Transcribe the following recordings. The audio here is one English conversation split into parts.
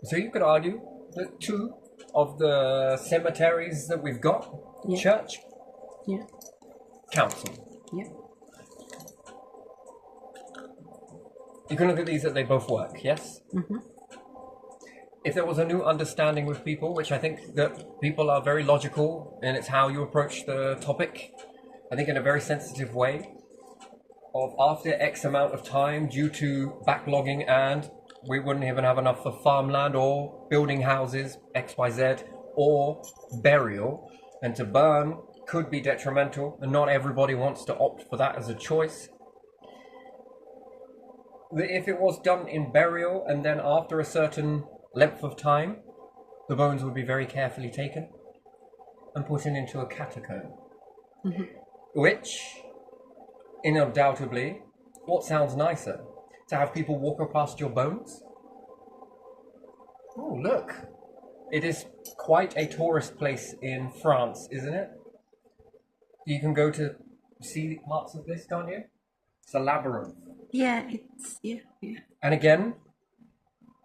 So you could argue that two of the cemeteries that we've got, Yeah. church, Yeah. council. Yeah. You can look at these that they both work, yes? Mm-hmm. If there was a new understanding with people, which I think that people are very logical and it's how you approach the topic, I think in a very sensitive way, of after X amount of time due to backlogging and we wouldn't even have enough for farmland or building houses, XYZ, or burial, and to burn could be detrimental, and not everybody wants to opt for that as a choice. If it was done in burial and then after a certain length of time, the bones would be very carefully taken and put into a catacomb. Mm-hmm. Which, undoubtedly, what sounds nicer? To have people walk past your bones? Oh, look. It is quite a tourist place in France, isn't it? You can go to see parts of this, can't you? It's a labyrinth. Yeah, yeah. And again,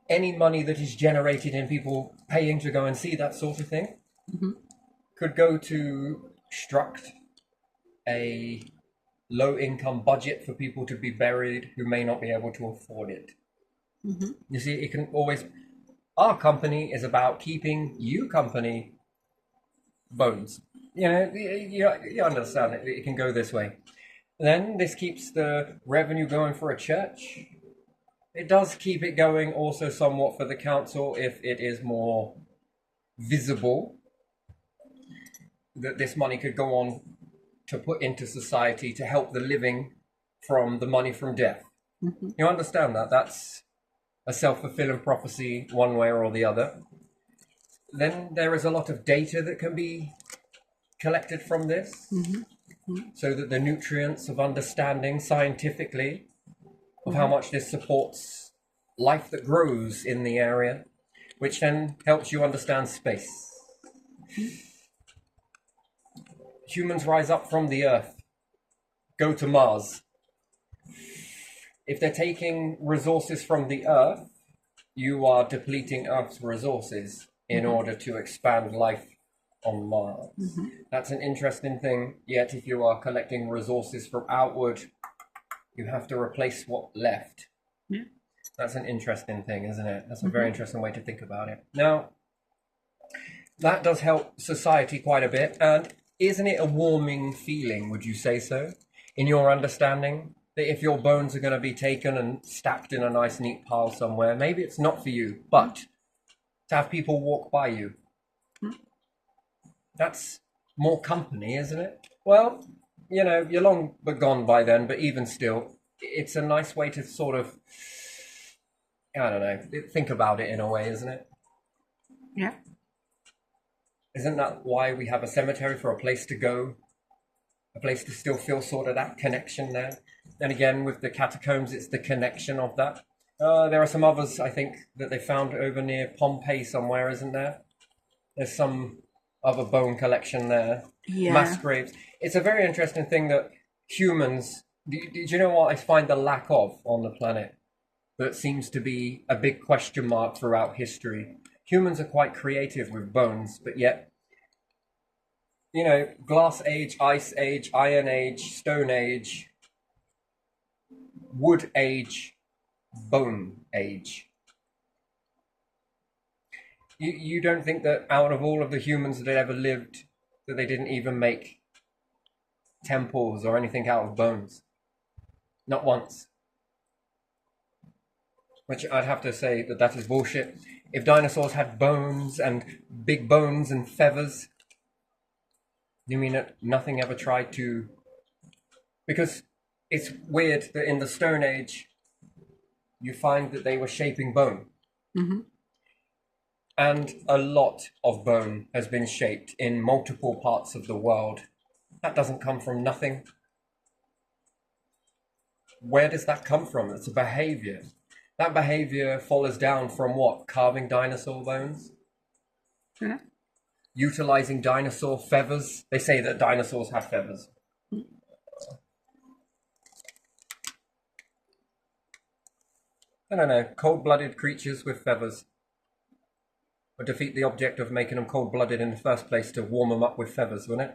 any money that is generated in people paying to go and see that sort of thing could go to construct a low-income budget for people to be buried who may not be able to afford it. Mm-hmm. You see, it can always... Our company is about keeping you company bones. You know, you understand it. It can go this way. Then this keeps the revenue going for a church. It does keep it going also somewhat for the council if it is more visible that this money could go on to put into society to help the living from the money from death. Mm-hmm. You understand that? That's a self-fulfilling prophecy one way or the other. Then there is a lot of data that can be collected from this, so that the nutrients of understanding scientifically of how much this supports life that grows in the area, which then helps you understand space. Humans rise up from the Earth, go to Mars. If they're taking resources from the Earth, you are depleting Earth's resources in order to expand life on Mars. That's an interesting thing, yet if you are collecting resources from outward, you have to replace what left. Yeah. That's an interesting thing, isn't it? That's a very interesting way to think about it. Now, that does help society quite a bit, and isn't it a warming feeling, would you say so, in your understanding? That if your bones are going to be taken and stacked in a nice neat pile somewhere, maybe it's not for you, but to have people walk by you, that's more company, isn't it? Well, you know, you're long but gone by then, but even still, it's a nice way to sort of, I don't know, think about it in a way, isn't it? Yeah. Isn't that why we have a cemetery, for a place to go? A place to still feel sort of that connection there. And again, with the catacombs, it's the connection of that. There are some others, I think, that they found over near Pompeii somewhere, isn't there? There's some other bone collection there. Yeah. Mass graves. It's a very interesting thing that humans... Do you know what I find the lack of on the planet? That seems to be a big question mark throughout history. Humans are quite creative with bones, but yet... You know, Glass Age, Ice Age, Iron Age, Stone Age, Wood Age, Bone Age. You don't think that out of all of the humans that ever lived, that they didn't even make temples or anything out of bones? Not once. Which I'd have to say that that is bullshit. If dinosaurs had bones and big bones and feathers... You mean that nothing ever tried to... Because it's weird that in the Stone Age, you find that they were shaping bone. And a lot of bone has been shaped in multiple parts of the world. That doesn't come from nothing. Where does that come from? It's a behavior. That behavior follows down from what? Carving dinosaur bones? Yeah. Utilizing dinosaur feathers. They say that dinosaurs have feathers. I don't know, cold-blooded creatures with feathers. would defeat the object of making them cold-blooded in the first place to warm them up with feathers, wouldn't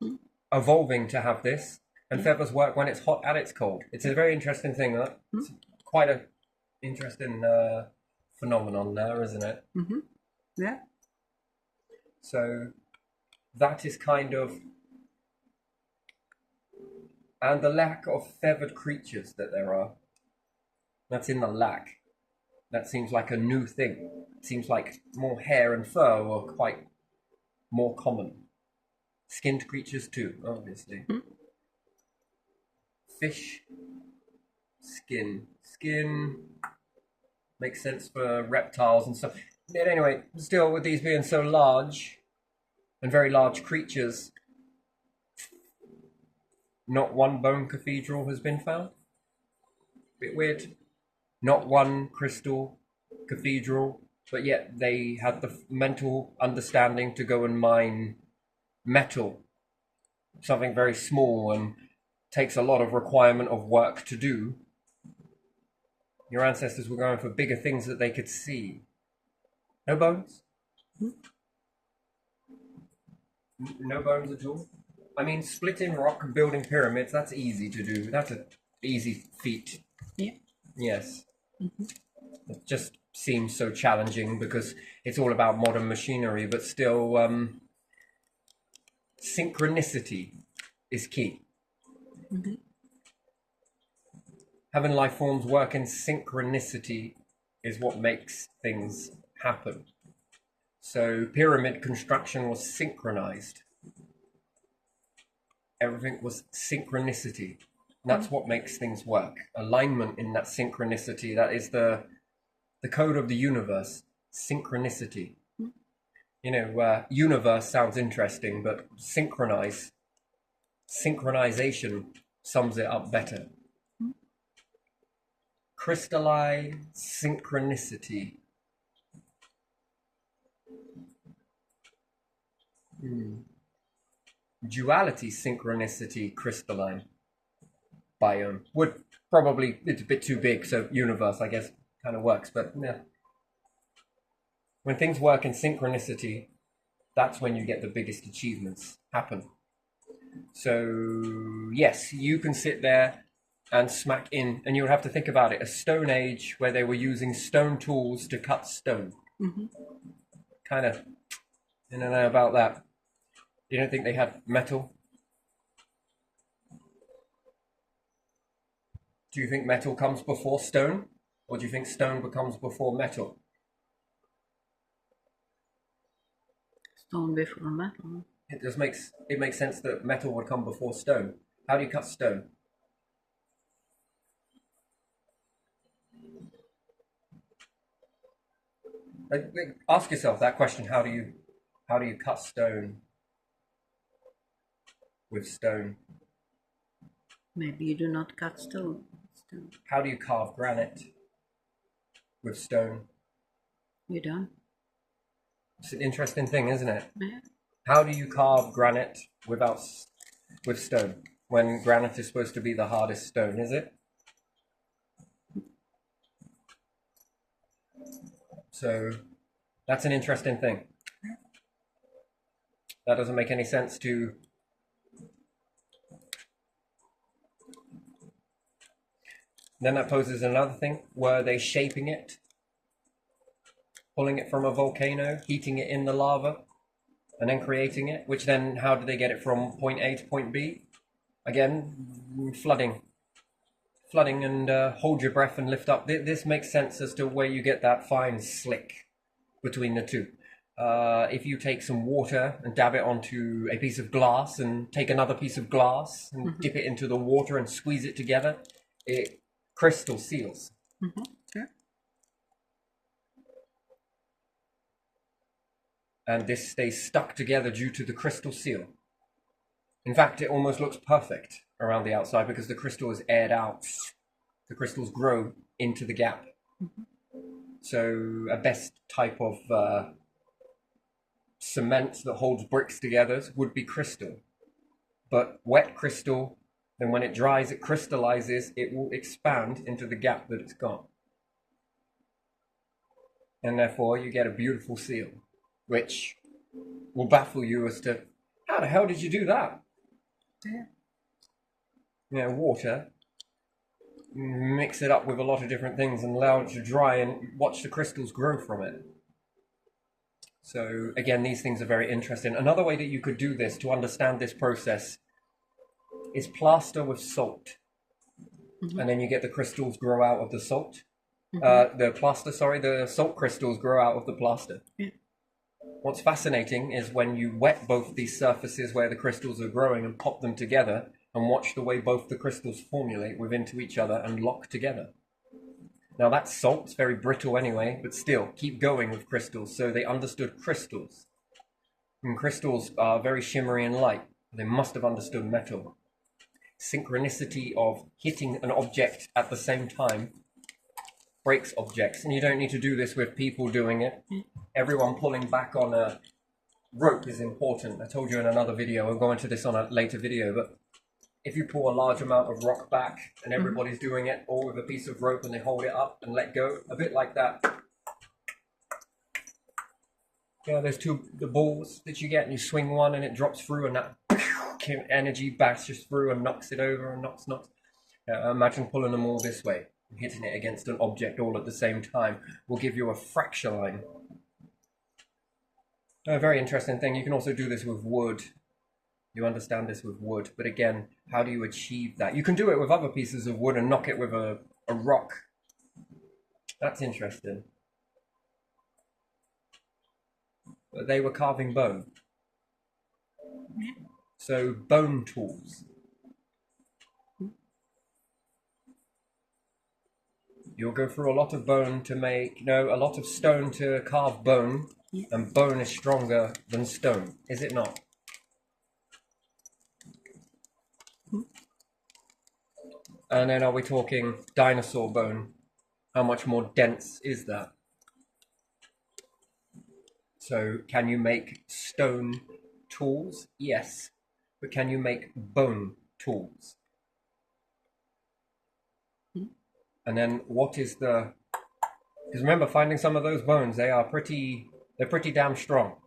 it? Evolving to have this, and feathers work when it's hot and it's cold. It's a very interesting thing. It's quite a interesting phenomenon there, isn't it? Yeah. So that is kind of, and the lack of feathered creatures that there are. That's in the lack. That seems like a new thing. It seems like more hair and fur were quite more common. Skinned creatures too, obviously. Fish, skin. Skin makes sense for reptiles and stuff. But anyway, still with these being so large and very large creatures, not one bone cathedral has been found. Bit weird. Not one crystal cathedral, but yet they had the mental understanding to go and mine metal, something very small and takes a lot of requirement of work to do. Your ancestors were going for bigger things that they could see. No bones? No bones at all? I mean, splitting rock and building pyramids, that's easy to do. That's an easy feat. Yeah. Yes. It just seems so challenging because it's all about modern machinery, but still, synchronicity is key. Having life forms work in synchronicity is what makes things happen. So pyramid construction was synchronized. Everything was synchronicity. That's what makes things work. Alignment in that synchronicity. That is the code of the universe. Synchronicity. You know, universe sounds interesting, but synchronization sums it up better. Crystalline synchronicity. Duality synchronicity crystalline biome would probably, it's a bit too big, so universe I guess kind of works, but yeah. When things work in synchronicity, that's when you get the biggest achievements happen. So yes, you can sit there and smack in, and you'll have to think about it, a stone age where they were using stone tools to cut stone. Kind of, I don't know about that. You don't think they had metal? Do you think metal comes before stone? Or do you think stone becomes before metal? Stone before metal. It makes sense that metal would come before stone. How do you cut stone? Ask yourself that question. How do you cut stone with stone? Maybe you do not cut stone. How do you carve granite with stone? You don't. It's an interesting thing, isn't it? Yeah. How do you carve granite with stone when granite is supposed to be the hardest stone, is it? So that's an interesting thing. That doesn't make any sense to... Then that poses another thing. Were they shaping it? Pulling it from a volcano, heating it in the lava, and then creating it? Which then, how did they get it from point A to point B? Again, flooding. Flooding and hold your breath and lift up. This makes sense as to where you get that fine slick between the two. If you take some water and dab it onto a piece of glass and take another piece of glass and dip it into the water and squeeze it together, it crystal seals. Sure. And this stays stuck together due to the crystal seal. In fact, it almost looks perfect around the outside because the crystal is aired out. The crystals grow into the gap. So a best type of cement that holds bricks together would be crystal. But wet crystal, then when it dries, it crystallizes, it will expand into the gap that it's got. and therefore you get a beautiful seal, which will baffle you as to how the hell did you do that? Yeah. You know, water, mix it up with a lot of different things and allow it to dry and watch the crystals grow from it. So again, these things are very interesting. Another way that you could do this to understand this process is plaster with salt. And then you get the crystals grow out of the salt. The salt crystals grow out of the plaster. Yeah. What's fascinating is when you wet both these surfaces where the crystals are growing and pop them together and watch the way both the crystals formulate within to each other and lock together. Now that salt's very brittle anyway, but still, keep going with crystals. So they understood crystals. And crystals are very shimmery and light. They must have understood metal. Synchronicity of hitting an object at the same time breaks objects. And you don't need to do this with people doing it. Everyone pulling back on a rope is important. I told you in another video, I'll go into this on a later video, but if you pull a large amount of rock back and everybody's doing it all with a piece of rope and they hold it up and let go, a bit like that. Yeah, there's the balls that you get and you swing one and it drops through and that energy bashes through and knocks it over and knocks. Imagine pulling them all this way and hitting it against an object all at the same time will give you a fracture line. A very interesting thing. You can also do this with wood. You understand this with wood, but again, how do you achieve that? You can do it with other pieces of wood and knock it with a rock. That's interesting. But they were carving bone. So bone tools. You'll go through a lot of bone to make, a lot of stone to carve bone, and bone is stronger than stone, is it not? And then are we talking dinosaur bone? How much more dense is that? So can you make stone tools? Yes. But can you make bone tools? And then what is the... Because remember, finding some of those bones, they're pretty damn strong.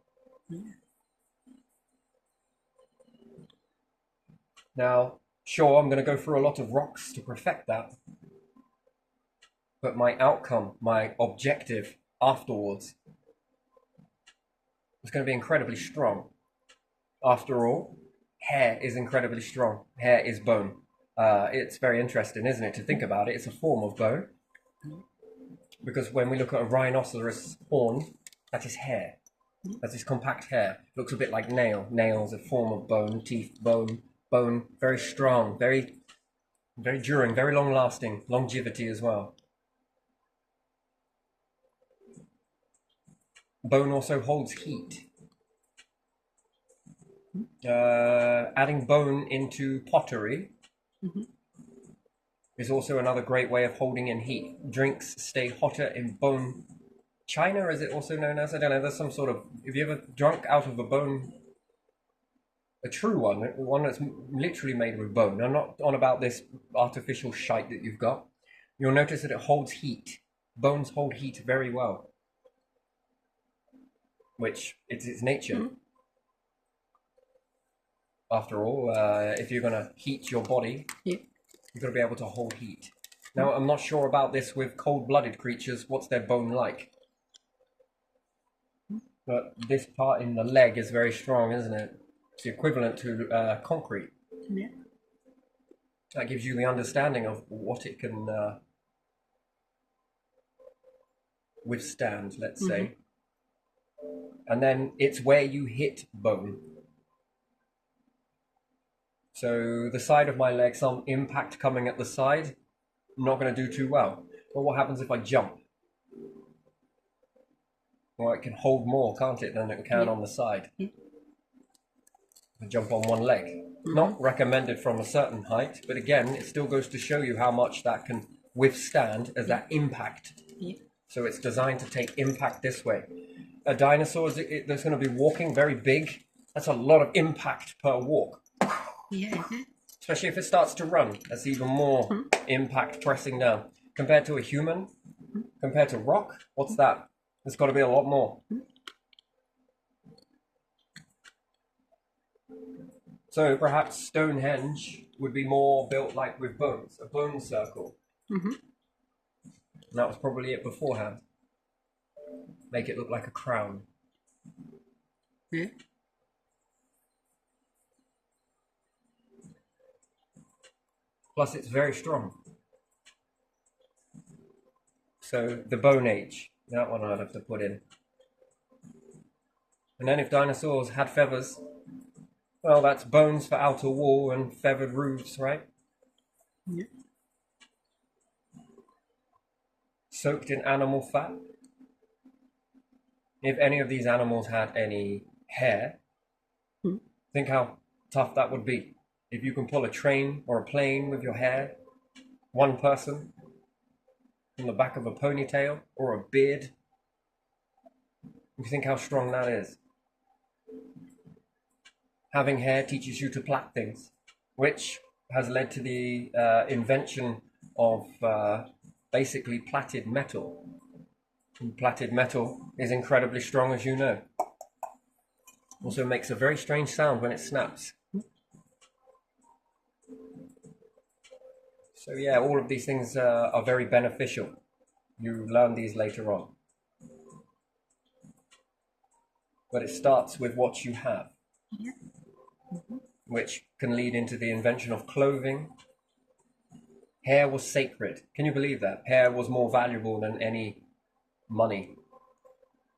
Now, sure, I'm going to go through a lot of rocks to perfect that. But my outcome, my objective afterwards, is going to be incredibly strong. After all, hair is incredibly strong. Hair is bone. It's very interesting, isn't it, to think about it? It's a form of bone. Because when we look at a rhinoceros horn, that is hair. That's its compact hair. It looks a bit like nail. Nails, a form of bone, teeth, bone, very strong, very enduring, very long lasting, longevity as well. Bone also holds heat. Adding bone into pottery is also another great way of holding in heat. Drinks stay hotter in bone china, is it also known as? I don't know, there's some sort of... Have you ever drunk out of a bone... A true one that's literally made with bone. I'm not on about this artificial shite that you've got. You'll notice that it holds heat. Bones hold heat very well. Which, it's its nature. After all, if you're going to heat your body, you've got to be able to hold heat. Now, I'm not sure about this with cold-blooded creatures. What's their bone like? But this part in the leg is very strong, isn't it? It's equivalent to concrete. Yeah. That gives you the understanding of what it can withstand, let's say. And then it's where you hit bone. So the side of my leg, some impact coming at the side, not going to do too well. But what happens if I jump? Well, it can hold more, can't it, than it can on the side. Jump on one leg. Not recommended from a certain height, but again, it still goes to show you how much that can withstand as that impact. So it's designed to take impact this way. A dinosaur that's going to be walking very big. That's a lot of impact per walk. Yeah. Especially if it starts to run. That's even more impact pressing down. Compared to a human, compared to rock, what's that? There's got to be a lot more. So perhaps Stonehenge would be more built like with bones, a bone circle. Mm-hmm. And that was probably it beforehand. Make it look like a crown. Yeah. Plus, it's very strong. So the Bone Age, that one I'd have to put in. And then if dinosaurs had feathers, well, that's bones for outer wall and feathered roofs, right? Yeah. Soaked in animal fat. If any of these animals had any hair, think how tough that would be. If you can pull a train or a plane with your hair, one person, from the back of a ponytail or a beard, you think how strong that is. Having hair teaches you to plait things, which has led to the invention of basically plaited metal. And plaited metal is incredibly strong, as you know. Also makes a very strange sound when it snaps. So yeah, all of these things are very beneficial. You learn these later on. But it starts with what you have, which can lead into the invention of clothing. Hair was sacred. Can you believe that? Hair was more valuable than any money.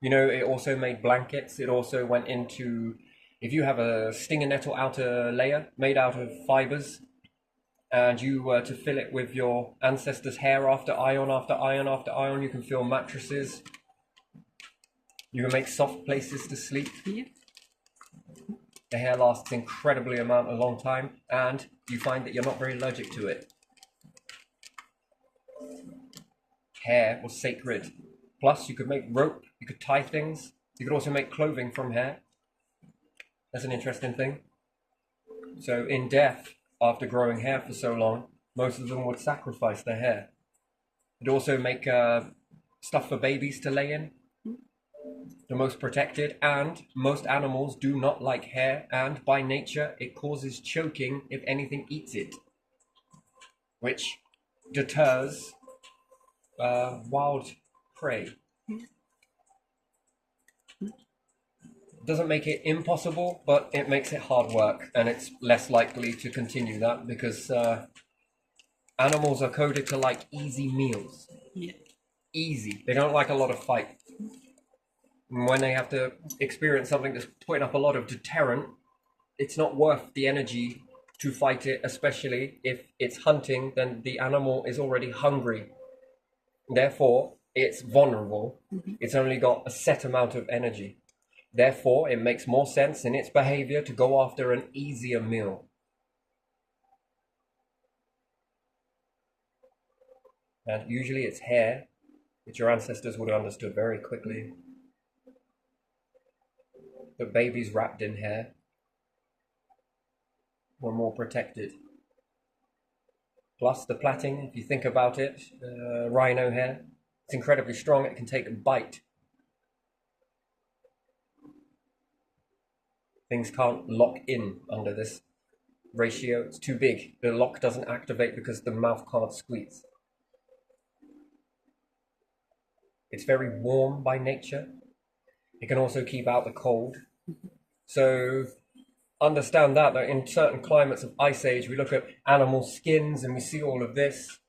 You know, it also made blankets. It also went into, if you have a stinger nettle outer layer made out of fibers, and you were to fill it with your ancestors' hair after iron after iron after iron, you can fill mattresses. You can make soft places to sleep. Yeah. The hair lasts incredibly a long time, and you find that you're not very allergic to it. Hair was sacred. Plus, you could make rope, you could tie things, you could also make clothing from hair. That's an interesting thing. So in death, after growing hair for so long, most of them would sacrifice their hair. They'd also make stuff for babies to lay in, the most protected, and most animals do not like hair, and by nature it causes choking if anything eats it, which deters wild prey. Doesn't make it impossible, but it makes it hard work, and it's less likely to continue that because animals are coded to like easy meals. Yeah. Easy. They don't like a lot of fight. And when they have to experience something that's putting up a lot of deterrent, it's not worth the energy to fight it, especially if it's hunting, then the animal is already hungry. Therefore, it's vulnerable. It's only got a set amount of energy. Therefore, it makes more sense in its behavior to go after an easier meal. And usually it's hair, which your ancestors would have understood very quickly. The babies wrapped in hair were more protected. Plus the plaiting, if you think about it, rhino hair, it's incredibly strong, it can take a bite. Things can't lock in under this ratio, it's too big. The lock doesn't activate because the mouth can't squeeze. It's very warm by nature. It can also keep out the cold. So understand that in certain climates of Ice Age, we look at animal skins and we see all of this.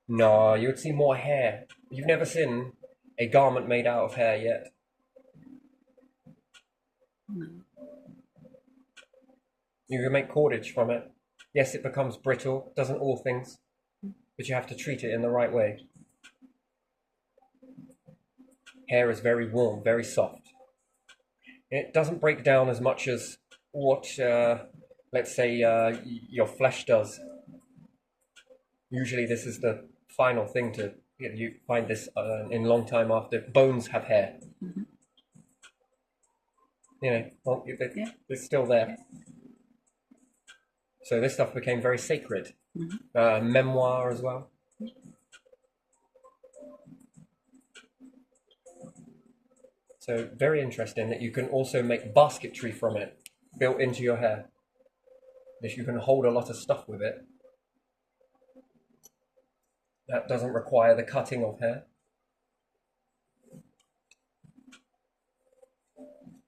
No, you would see more hair. You've never seen a garment made out of hair yet. No. You can make cordage from it. Yes, it becomes brittle, doesn't all things, but you have to treat it in the right way. Hair is very warm, very soft. It doesn't break down as much as what, let's say, your flesh does. Usually this is the final thing to, you find this in a long time after. Bones have hair. You know, well, it's still there. So this stuff became very sacred. Memoir as well. So very interesting that you can also make basketry from it, built into your hair. That you can hold a lot of stuff with it. That doesn't require the cutting of hair.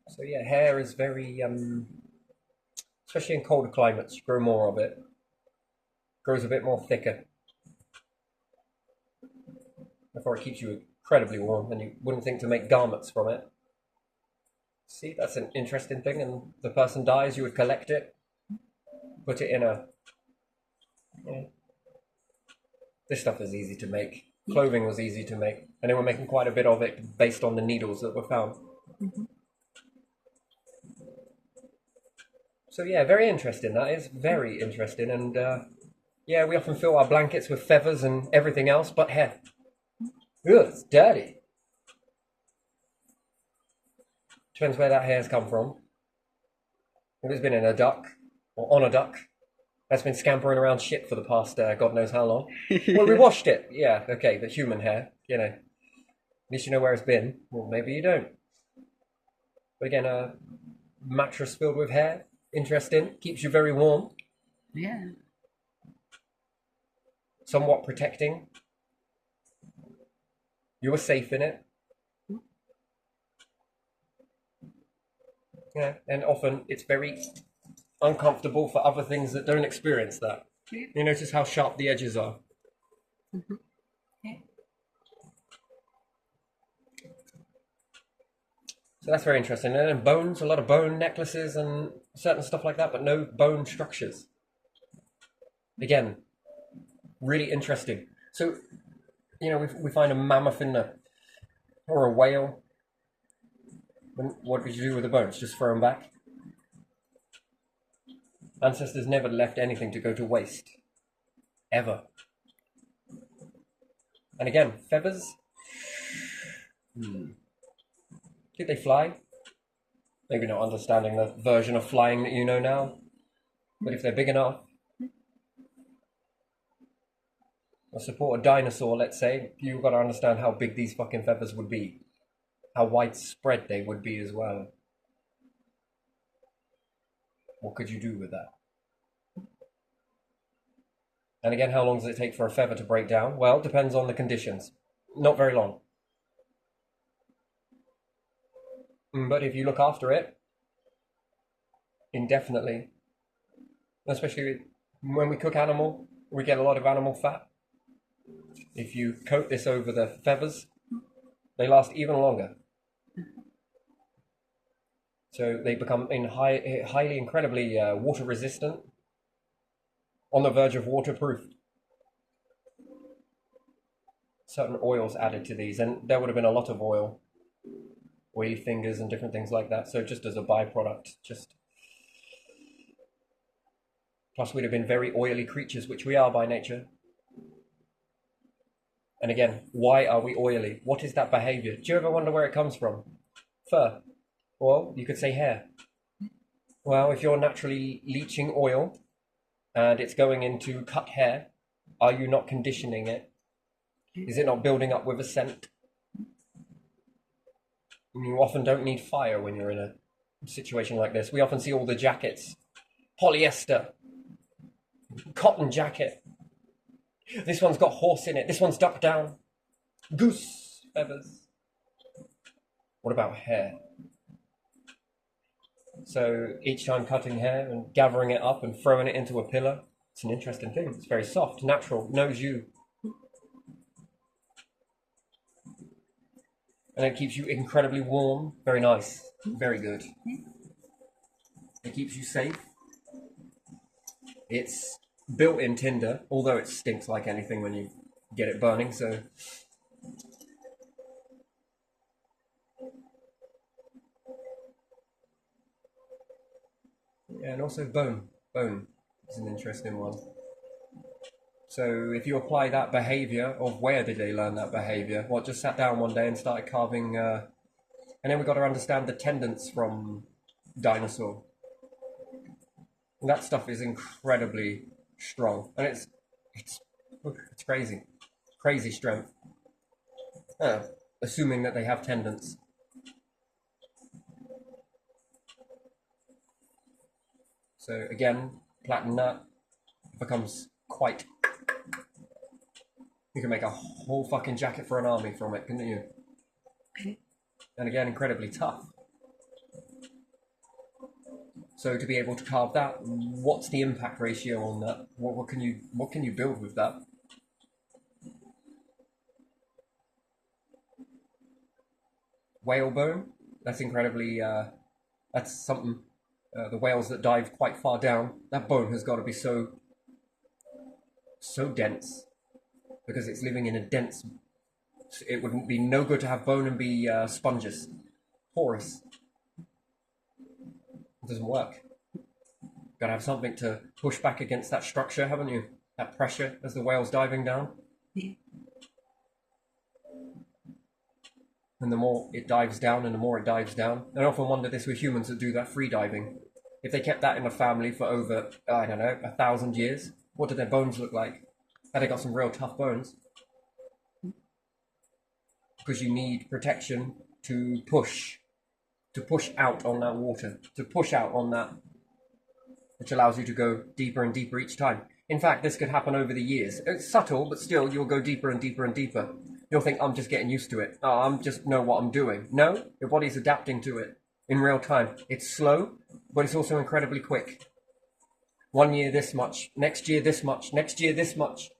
So yeah, hair is very, especially in colder climates, you grow more of it. Grows a bit more thicker. Therefore it keeps you incredibly warm, and you wouldn't think to make garments from it. See, that's an interesting thing, and the person dies, you would collect it, put it in a... Yeah. This stuff is easy to make. Clothing was easy to make, and they were making quite a bit of it based on the needles that were found. So yeah, very interesting. That is very interesting, and yeah, we often fill our blankets with feathers and everything else but hair. Ugh, it's dirty. Depends where that hair's come from. If it's been in a duck, or on a duck, that's been scampering around shit for the past God knows how long. Well, we washed it. Yeah, okay, but human hair, you know. At least you know where it's been. Well, maybe you don't. But again, a mattress filled with hair, interesting, keeps you very warm. Yeah. Somewhat protecting. You were safe in it. Yeah, and often it's very uncomfortable for other things that don't experience that. Yeah. You notice how sharp the edges are. Yeah. So that's very interesting. And then bones, a lot of bone necklaces and certain stuff like that, but no bone structures. Again, really interesting. So, you know, we find a mammoth in the, or a whale. What did you do with the bones? Just throw them back? Ancestors never left anything to go to waste. Ever. And again, feathers. Did they fly? Maybe not understanding the version of flying that you know now. But if they're big enough, or support a dinosaur, let's say, you've got to understand how big these fucking feathers would be. How widespread they would be as well. What could you do with that? And again, how long does it take for a feather to break down? Well, it depends on the conditions. Not very long. But if you look after it, indefinitely, especially when we cook animal, we get a lot of animal fat. If you coat this over the feathers, they last even longer. So they become highly, incredibly water resistant, on the verge of waterproof. Certain oils added to these, and there would have been a lot of oil, oily fingers and different things like that. So just as a byproduct, plus we'd have been very oily creatures, which we are by nature. And again, why are we oily? What is that behavior? Do you ever wonder where it comes from? Fur. Well, you could say hair. Well, if you're naturally leaching oil and it's going into cut hair, are you not conditioning it? Is it not building up with a scent? You often don't need fire when you're in a situation like this. We often see all the jackets. Polyester. Cotton jacket. This one's got horse in it. This one's duck down. Goose feathers. What about hair? So each time cutting hair and gathering it up and throwing it into a pillow, it's an interesting thing. It's very soft, natural, knows you. And it keeps you incredibly warm. Very nice. Very good. It keeps you safe. It's built-in tinder, although it stinks like anything when you get it burning, so... Yeah, and also bone. Bone is an interesting one. So if you apply that behavior, of where did they learn that behavior? Well, just sat down one day and started carving, and then we got to understand the tendons from dinosaur. And that stuff is incredibly strong, and it's crazy strength. Assuming that they have tendons. So again, platinum nut becomes quite. You can make a whole fucking jacket for an army from it, couldn't you? Okay. And again, incredibly tough. So to be able to carve that, what's the impact ratio on that? What can you build with that? Whalebone. That's incredibly. That's something. The whales that dive quite far down. That bone has got to be so dense because it's living in a dense. It wouldn't be no good to have bone and be sponges, porous. It doesn't work. Got to have something to push back against that structure, haven't you? That pressure as the whale's diving down. Yeah. And the more it dives down and the more it dives down. I often wonder this with humans that do that free diving. If they kept that in a family for over, I don't know, 1,000 years, what do their bones look like? Had they got some real tough bones? Because you need protection to push out on that water, to push out on that, which allows you to go deeper and deeper each time. In fact, this could happen over the years. It's subtle, but still, you'll go deeper and deeper and deeper. You'll think, I'm just getting used to it. Oh, I'm just know what I'm doing. No, your body's adapting to it in real time. It's slow, but it's also incredibly quick. 1 year this much, next year this much, next year this much.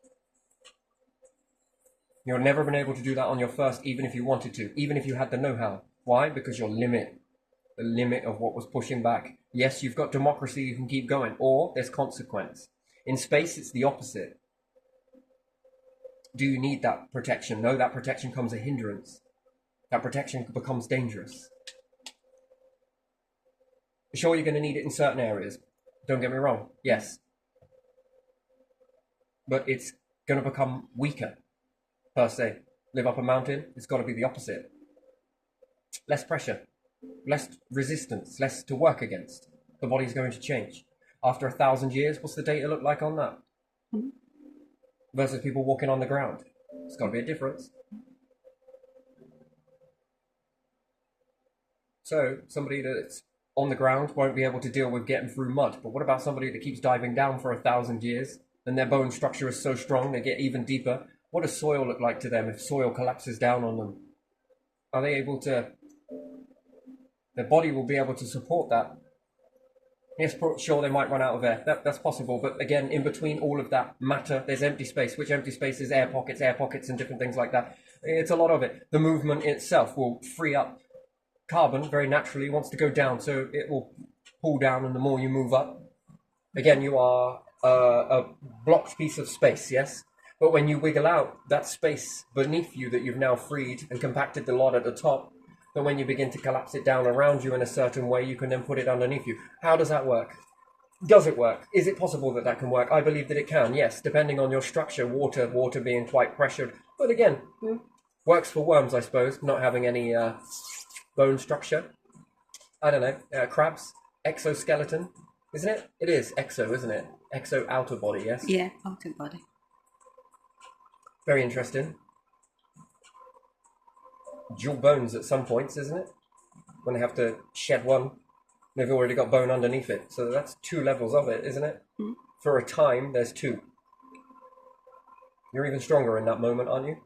You've never been able to do that on your first, even if you wanted to, even if you had the know-how. Why? Because the limit of what was pushing back. Yes, you've got democracy, you can keep going, or there's consequence. In space, it's the opposite. Do you need that protection? No, that protection becomes a hindrance. That protection becomes dangerous. Sure, you're going to need it in certain areas. Don't get me wrong. Yes. But it's going to become weaker, per se. Live up a mountain, it's got to be the opposite. Less pressure, less resistance, less to work against. The body's going to change. After 1,000 years, what's the data look like on that? Mm-hmm. Versus people walking on the ground. It's got to be a difference. So, somebody that's on the ground won't be able to deal with getting through mud. But what about somebody that keeps diving down for 1,000 years and their bone structure is so strong they get even deeper? What does soil look like to them if soil collapses down on them? Are they able to... Their body will be able to support that. Yes, sure, they might run out of air. That's possible. But again, in between all of that matter, there's empty space. Which empty space is air pockets, and different things like that. It's a lot of it. The movement itself will free up. Carbon, very naturally, wants to go down, so it will pull down, and the more you move up, again, you are a blocked piece of space, yes? But when you wiggle out that space beneath you that you've now freed and compacted the lot at the top, then when you begin to collapse it down around you in a certain way, you can then put it underneath you. How does that work? Does it work? Is it possible that that can work? I believe that it can, yes, depending on your structure, water being quite pressured. But again, works for worms, I suppose, not having any bone structure. I don't know, crabs, exoskeleton, isn't it? It is exo, isn't it? Exo, outer body, yes? Yeah, outer body. Very interesting. Dual bones at some points, isn't it? When they have to shed one, they've already got bone underneath it. So that's 2 levels of it, isn't it? Mm. For a time, there's 2. You're even stronger in that moment, aren't you?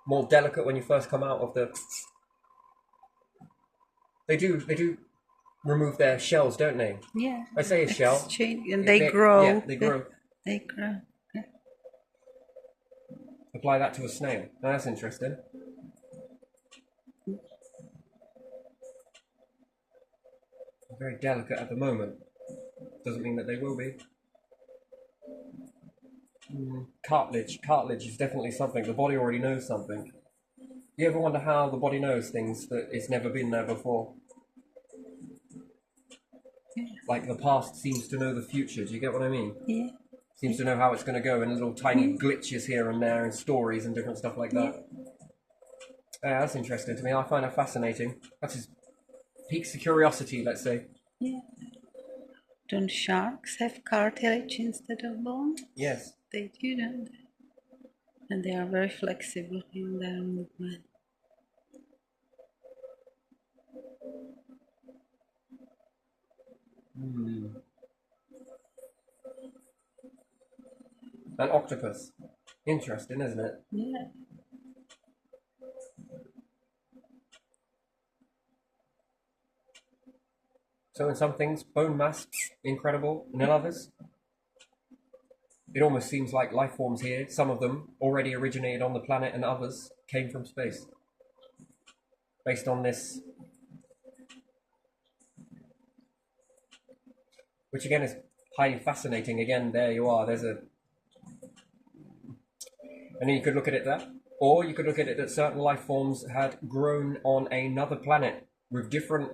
More delicate when you first come out of the... They do remove their shells, don't they? Yeah. I say a shell. And they grow. Yeah, they grow. They grow. Yeah. Apply that to a snail. Now, that's interesting. Very delicate at the moment. Doesn't mean that they will be. Cartilage. Cartilage is definitely something. The body already knows something. You ever wonder how the body knows things that it's never been there before? Yeah. Like the past seems to know the future. Do you get what I mean? Yeah. Seems to know how it's going to go, and little tiny glitches here and there, and stories and different stuff like that. Yeah, that's interesting to me. I find that fascinating. That just piques the curiosity, let's say. Yeah. Don't sharks have cartilage instead of bone? Yes. They do, don't they? And they are very flexible in their movement. An octopus. Interesting, isn't it? Yeah. So in some things, bone mass, incredible. And in others, it almost seems like life forms here, some of them already originated on the planet and others came from space. Based on this, which again is highly fascinating. Again, there you are, there's a... And then you could look at it that, or you could look at it that certain life forms had grown on another planet with different...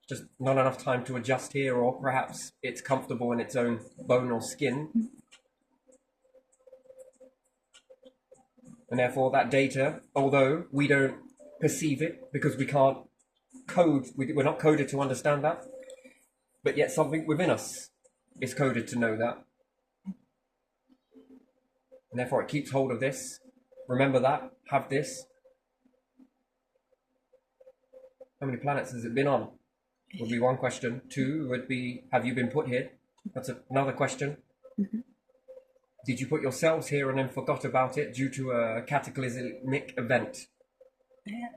just not enough time to adjust here, or perhaps it's comfortable in its own bone or skin. And therefore that data, although we don't perceive it because we can't code, we're not coded to understand that, but yet something within us is coded to know that. And therefore it keeps hold of this. Remember that, have this. How many planets has it been on? Would be one question. Two would be, have you been put here? That's another question. Mm-hmm. Did you put yourselves here and then forgot about it due to a cataclysmic event? Yeah.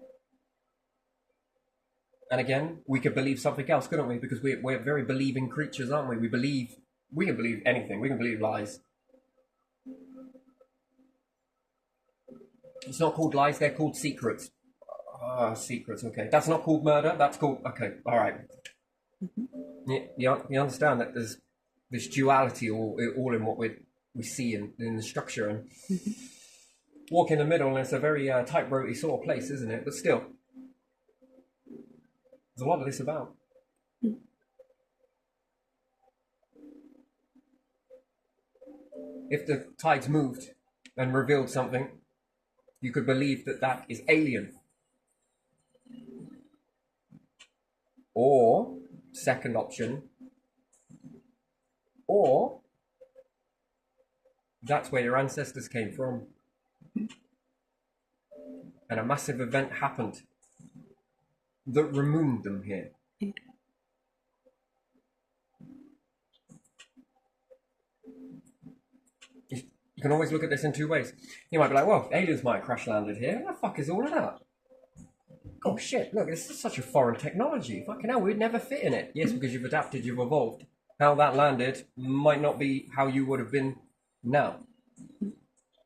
And again, we could believe something else, couldn't we? Because we're very believing creatures, aren't we? We can believe anything. We can believe lies. It's not called lies, they're called secrets. Secrets, okay. That's not called murder, that's called... Okay, all right. You understand that there's this duality all in what we see in the structure, and walk in the middle, and it's a very tight-ropey sort of place, isn't it? But still, there's a lot of this about. If the tides moved and revealed something, you could believe that that is alien. Or, second option, or that's where your ancestors came from. And a massive event happened that removed them here. You can always look at this in two ways. You might be like, well, aliens might have crash landed here. What the fuck is all of that? Oh shit, look, this is such a foreign technology. Fucking hell, we'd never fit in it. Yes, because you've adapted, you've evolved. How that landed might not be how you would have been now.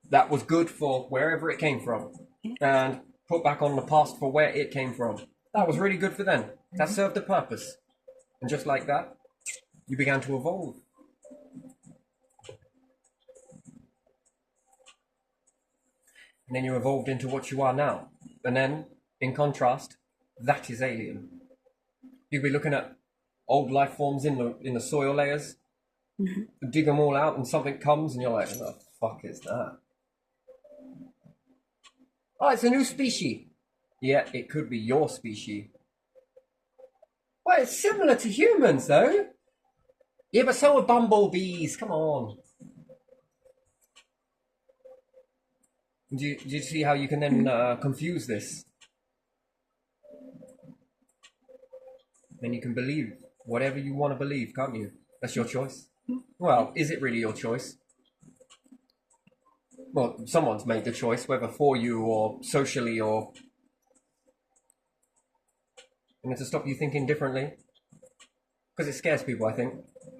That was good for wherever it came from. And put back on the past for where it came from. That was really good for them. That served a purpose. And just like that, you began to evolve. And then you evolved into what you are now. And then, in contrast, that is alien. You'd be looking at old life forms in the soil layers, dig them all out, and something comes, and you're like, what the fuck is that? Oh, it's a new species. Yeah, it could be your species. Well, it's similar to humans, though. Yeah, but so are bumblebees. Come on. Do you see how you can then confuse this? Then you can believe whatever you want to believe, can't you? That's your choice. Well, is it really your choice? Well, someone's made the choice, whether for you or socially or... And to stop you thinking differently. Because it scares people, I think.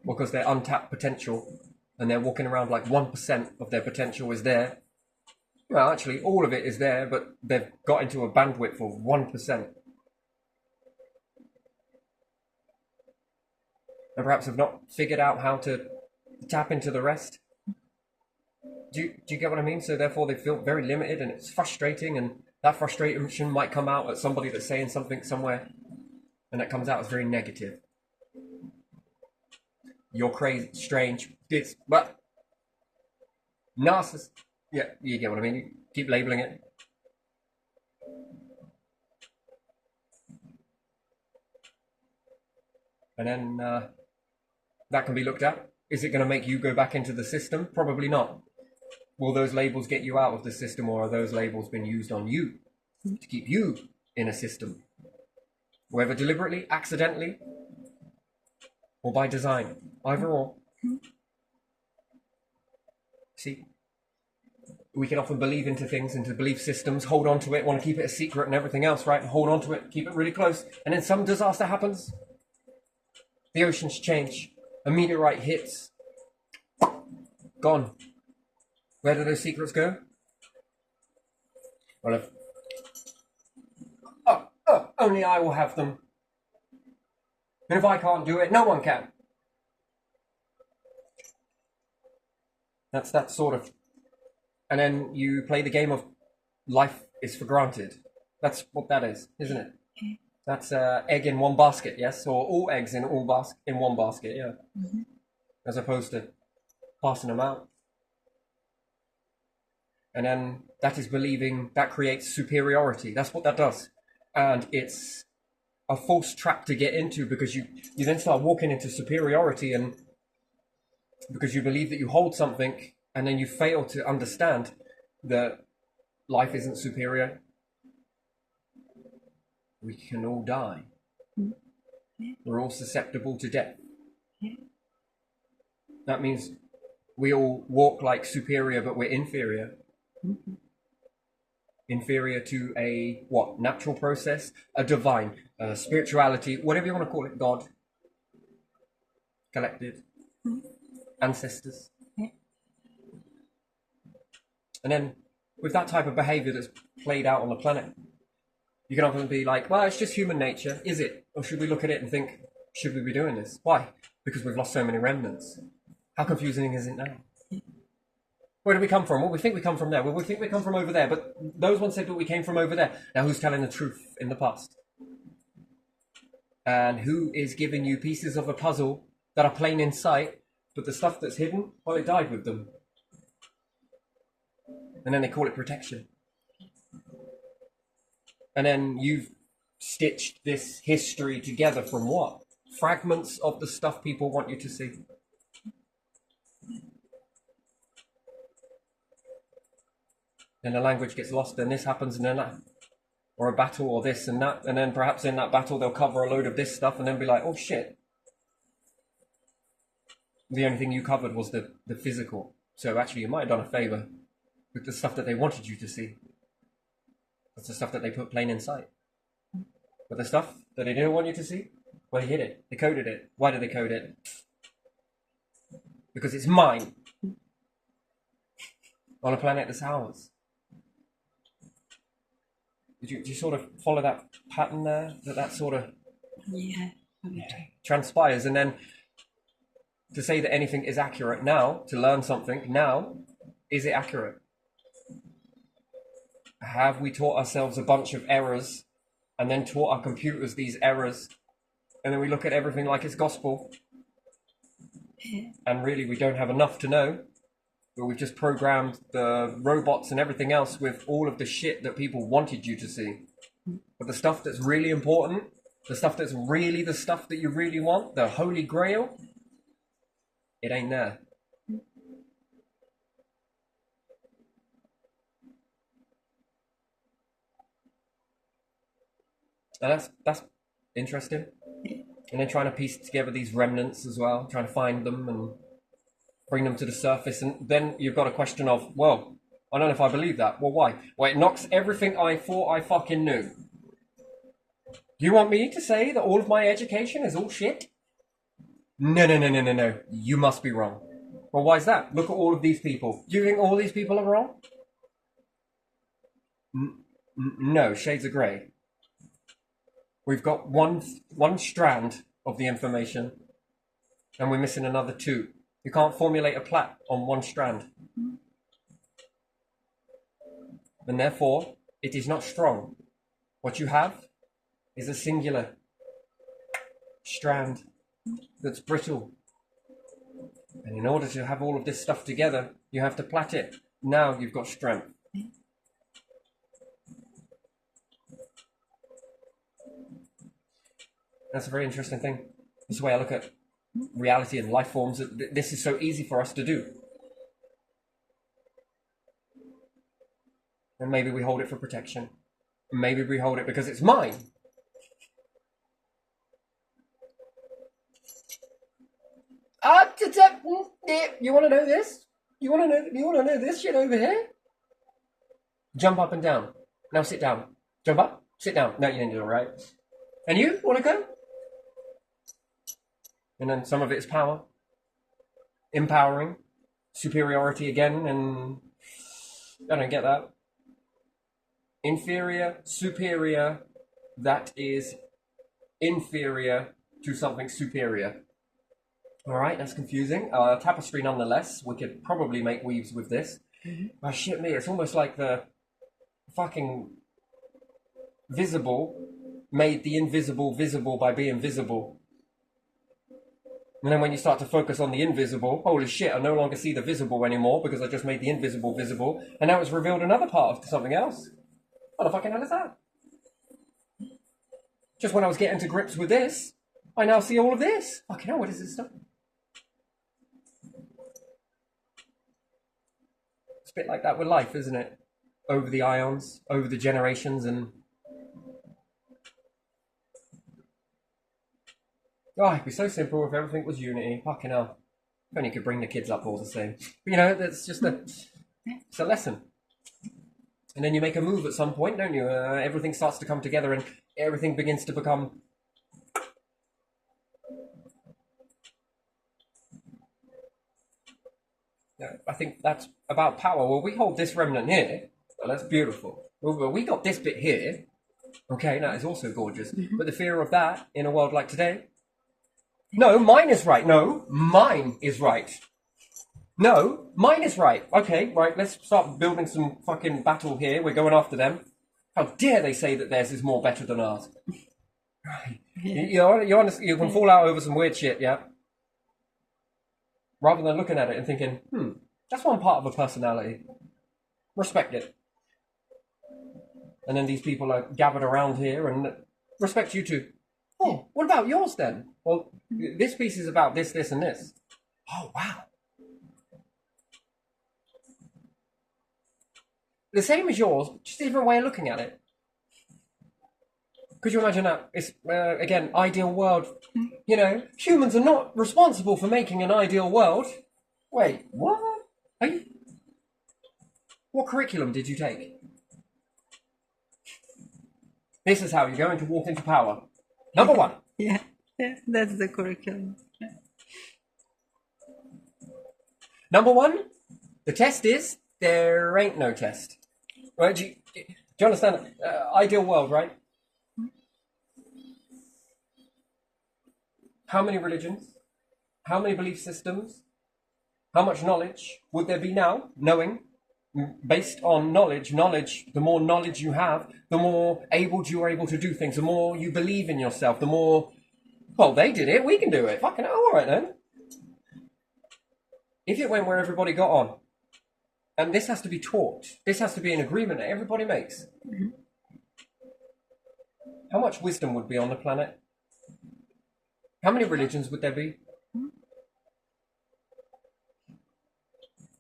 Because they're untapped potential. And they're walking around like 1% of their potential is there. Well, actually, all of it is there, but they've got into a bandwidth of 1%. And perhaps have not figured out how to tap into the rest. Do you get what I mean? So therefore they feel very limited, and it's frustrating, and that frustration might come out at somebody that's saying something somewhere, and that comes out as very negative. You're crazy, strange, this, but narcissist. Yeah, you get what I mean. You keep labeling it. And then that can be looked at. Is it going to make you go back into the system? Probably not. Will those labels get you out of the system, or are those labels been used on you to keep you in a system? Whether deliberately, accidentally, or by design. Either or. See, we can often believe into things, into belief systems, hold on to it, want to keep it a secret and everything else, right? Hold on to it, keep it really close. And then some disaster happens. The oceans change. A meteorite hits. Gone. Where do those secrets go? Well, if only I will have them. And if I can't do it, no one can. That's that sort of. And then you play the game of life is for granted. That's what that is, isn't it? That's egg in one basket, yes? Or all eggs in one basket, yeah. Mm-hmm. As opposed to passing them out. And then that is believing that creates superiority. That's what that does. And it's a false trap to get into, because you then start walking into superiority, and because you believe that you hold something, and then you fail to understand that life isn't superior. We can all die. Yeah. We're all susceptible to death. Yeah. That means we all walk like superior, but we're inferior. Mm-hmm. Inferior to a what? Natural process, a divine, spirituality, whatever you want to call it, God, collective, ancestors. Yeah. And then with that type of behavior that's played out on the planet, you can often be like, well, it's just human nature. Is it? Or should we look at it and think, should we be doing this? Why? Because we've lost so many remnants. How confusing is it now? Where do we come from? Well, we think we come from there. Well, we think we come from over there. But those ones said that we came from over there. Now, who's telling the truth in the past? And who is giving you pieces of a puzzle that are plain in sight, but the stuff that's hidden, well, it died with them. And then they call it protection. And then you've stitched this history together from what? Fragments of the stuff people want you to see. Then the language gets lost, and this happens, and then that. Or a battle, or this and that. And then perhaps in that battle they'll cover a load of this stuff and then be like, oh shit. The only thing you covered was the physical. So actually you might have done a favour with the stuff that they wanted you to see. That's the stuff that they put plain in sight. But the stuff that they didn't want you to see, well, they hid it. They coded it. Why did they code it? Because it's mine. On a planet that's ours. Do you sort of follow that pattern there? That sort of transpires. And then to say that anything is accurate now, to learn something now, is it accurate? Have we taught ourselves a bunch of errors and then taught our computers these errors, and then we look at everything like it's gospel, and really we don't have enough to know, but we've just programmed the robots and everything else with all of the shit that people wanted you to see. But the stuff that's really important, the stuff that's really the stuff that you really want, the holy grail, it ain't there. And that's interesting. And then trying to piece together these remnants as well, trying to find them and bring them to the surface. And then you've got a question of, well, I don't know if I believe that. Well, why? Well, it knocks everything I thought I fucking knew. You want me to say that all of my education is all shit? No. You must be wrong. Well, why is that? Look at all of these people. Do you think all these people are wrong? No, shades of grey. We've got one strand of the information, and we're missing another two. You can't formulate a plot on one strand. And therefore, it is not strong. What you have is a singular strand that's brittle. And in order to have all of this stuff together, you have to plait it. Now you've got strength. That's a very interesting thing. That's the way I look at reality and life forms. This is so easy for us to do. And maybe we hold it for protection. Maybe we hold it because it's mine. You want to know this? You want to know? You want to know this shit over here? Jump up and down. Now sit down. Jump up. Sit down. No, you didn't do it right. And you want to go? And then some of it is power, empowering, superiority again, and I don't get that. Inferior, superior, that is inferior to something superior. All right, that's confusing. Tapestry nonetheless. We could probably make weaves with this. Oh, shit me, it's almost like the fucking visible made the invisible visible by being visible. And then when you start to focus on the invisible, holy shit, I no longer see the visible anymore because I just made the invisible visible, and now it's revealed another part of something else. What the fucking hell is that? Just when I was getting to grips with this, I now see all of this. Fucking hell, what is this stuff? It's a bit like that with life, isn't it? Over the ions, over the generations, and... Oh, it'd be so simple if everything was unity. Fucking hell. If only you could bring the kids up all the same. But, you know, that's just it's a lesson. And then you make a move at some point, don't you? Everything starts to come together and everything begins to become... Yeah, I think that's about power. Well, we hold this remnant here. Well, that's beautiful. Well, we got this bit here. Okay, that is also gorgeous. But the fear of that in a world like today... No, mine is right. No, mine is right. No, mine is right. Okay, right, let's start building some fucking battle here. We're going after them. How dare they say that theirs is more better than ours? Right. You can fall out over some weird shit, yeah? Rather than looking at it and thinking, that's one part of a personality. Respect it. And then these people are gathered around here and respect you too. Oh, what about yours then? Well, this piece is about this, this, and this. Oh, wow. The same as yours, just a different way of looking at it. Could you imagine that? It's, again, ideal world. You know, humans are not responsible for making an ideal world. Wait, what? What curriculum did you take? This is how you're going to walk into power. Number one. Yeah, that's the curriculum. Yeah. Number one, the test is there ain't no test. Right? Do you understand? Ideal world, right? How many religions? How many belief systems? How much knowledge would there be now? Knowing, based on knowledge, the more knowledge you have, the more able you are able to do things, the more you believe in yourself, the more, well, they did it, we can do it. Fucking hell, all right then. If it went where everybody got on, and this has to be taught, this has to be an agreement that everybody makes. How much wisdom would be on the planet? How many religions would there be?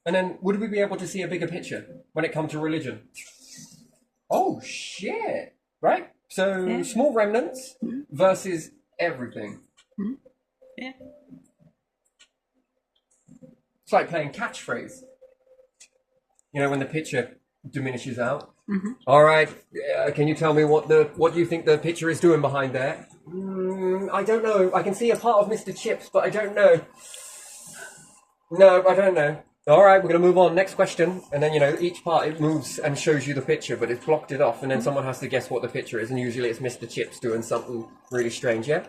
And then would we be able to see a bigger picture when it comes to religion? Oh, shit. Right? So small remnants versus everything. Yeah. It's like playing catchphrase. You know, when the picture diminishes out. All right, can you tell me what do you think the picture is doing behind there? I don't know. I can see a part of Mr. Chips, but I don't know. No, I don't know. All right, we're going to move on. Next question. And then, you know, each part, it moves and shows you the picture, but it's blocked it off. And then someone has to guess what the picture is. And usually it's Mr. Chips doing something really strange, yeah?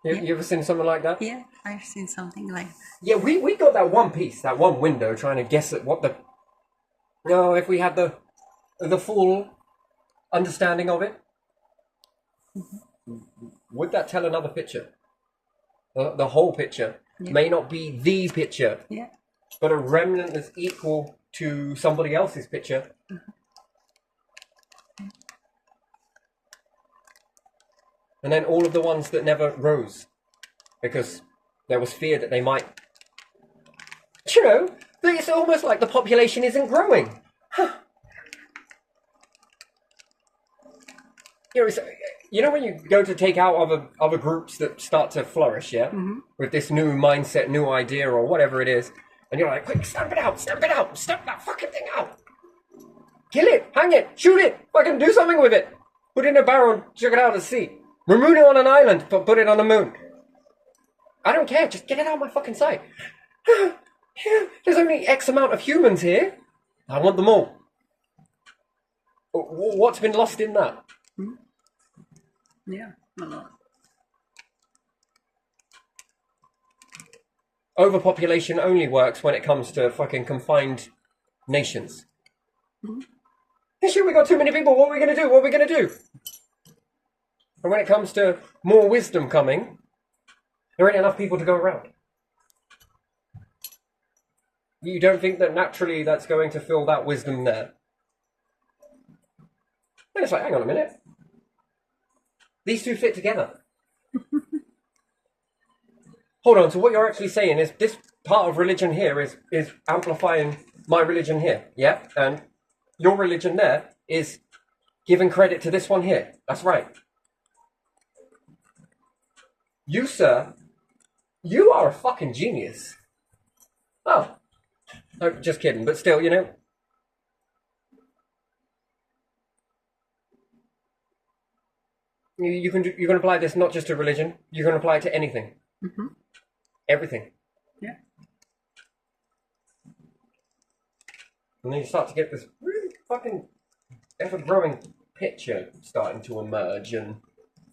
You ever seen something like that? Yeah, I've seen something like that. Yeah, we got that one piece, that one window, trying to guess at what the... No, if we had the full understanding of it, would that tell another picture? The whole picture may not be the picture. Yeah. But a remnant is equal to somebody else's picture. And then all of the ones that never rose. Because there was fear that they might... You know, it's almost like the population isn't growing. You know when you go to take out other groups that start to flourish, yeah? With this new mindset, new idea, or whatever it is, And you're like, quick, stamp it out, stamp that fucking thing out. Kill it, hang it, shoot it, fucking do something with it. Put it in a barrel and chuck it out at sea. Maroon it on an island, but put it on the moon. I don't care, just get it out of my fucking sight. There's only X amount of humans here. I want them all. What's been lost in that? Yeah, a lot. Overpopulation only works when it comes to fucking confined nations. Shit, we got too many people, what are we gonna do? What are we gonna do? And when it comes to more wisdom coming, there ain't enough people to go around. You don't think that naturally that's going to fill that wisdom there? And it's like, hang on a minute. These two fit together. Hold on, so what you're actually saying is this part of religion here is amplifying my religion here, yeah? And your religion there is giving credit to this one here. That's right. You, sir, you are a fucking genius. Oh. No, just kidding, but still, you know. You can apply this not just to religion, you can apply it to anything. Mm-hmm. Everything. Yeah. And then you start to get this really fucking ever-growing picture starting to emerge, and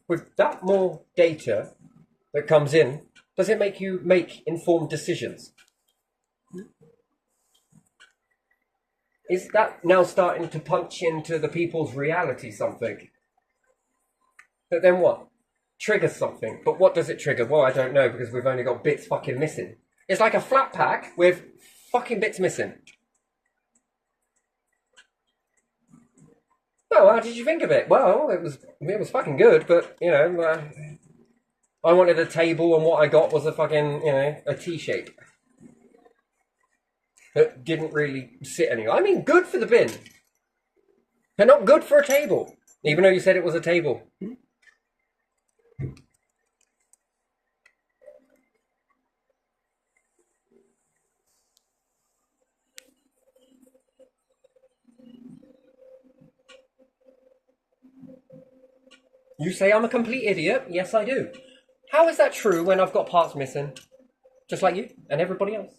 with that more data that comes in, does it make you make informed decisions? Is that now starting to punch into the people's reality something? But then what? Triggers something. But what does it trigger? Well, I don't know, because we've only got bits fucking missing. It's like a flat pack with fucking bits missing. Oh, how did you think of it? Well, it was fucking good, but, you know, I wanted a table and what I got was a fucking, you know, a T-shape. That didn't really sit anywhere. I mean, good for the bin. But not good for a table. Even though you said it was a table. You say I'm a complete idiot? Yes, I do. How is that true when I've got parts missing? Just like you and everybody else.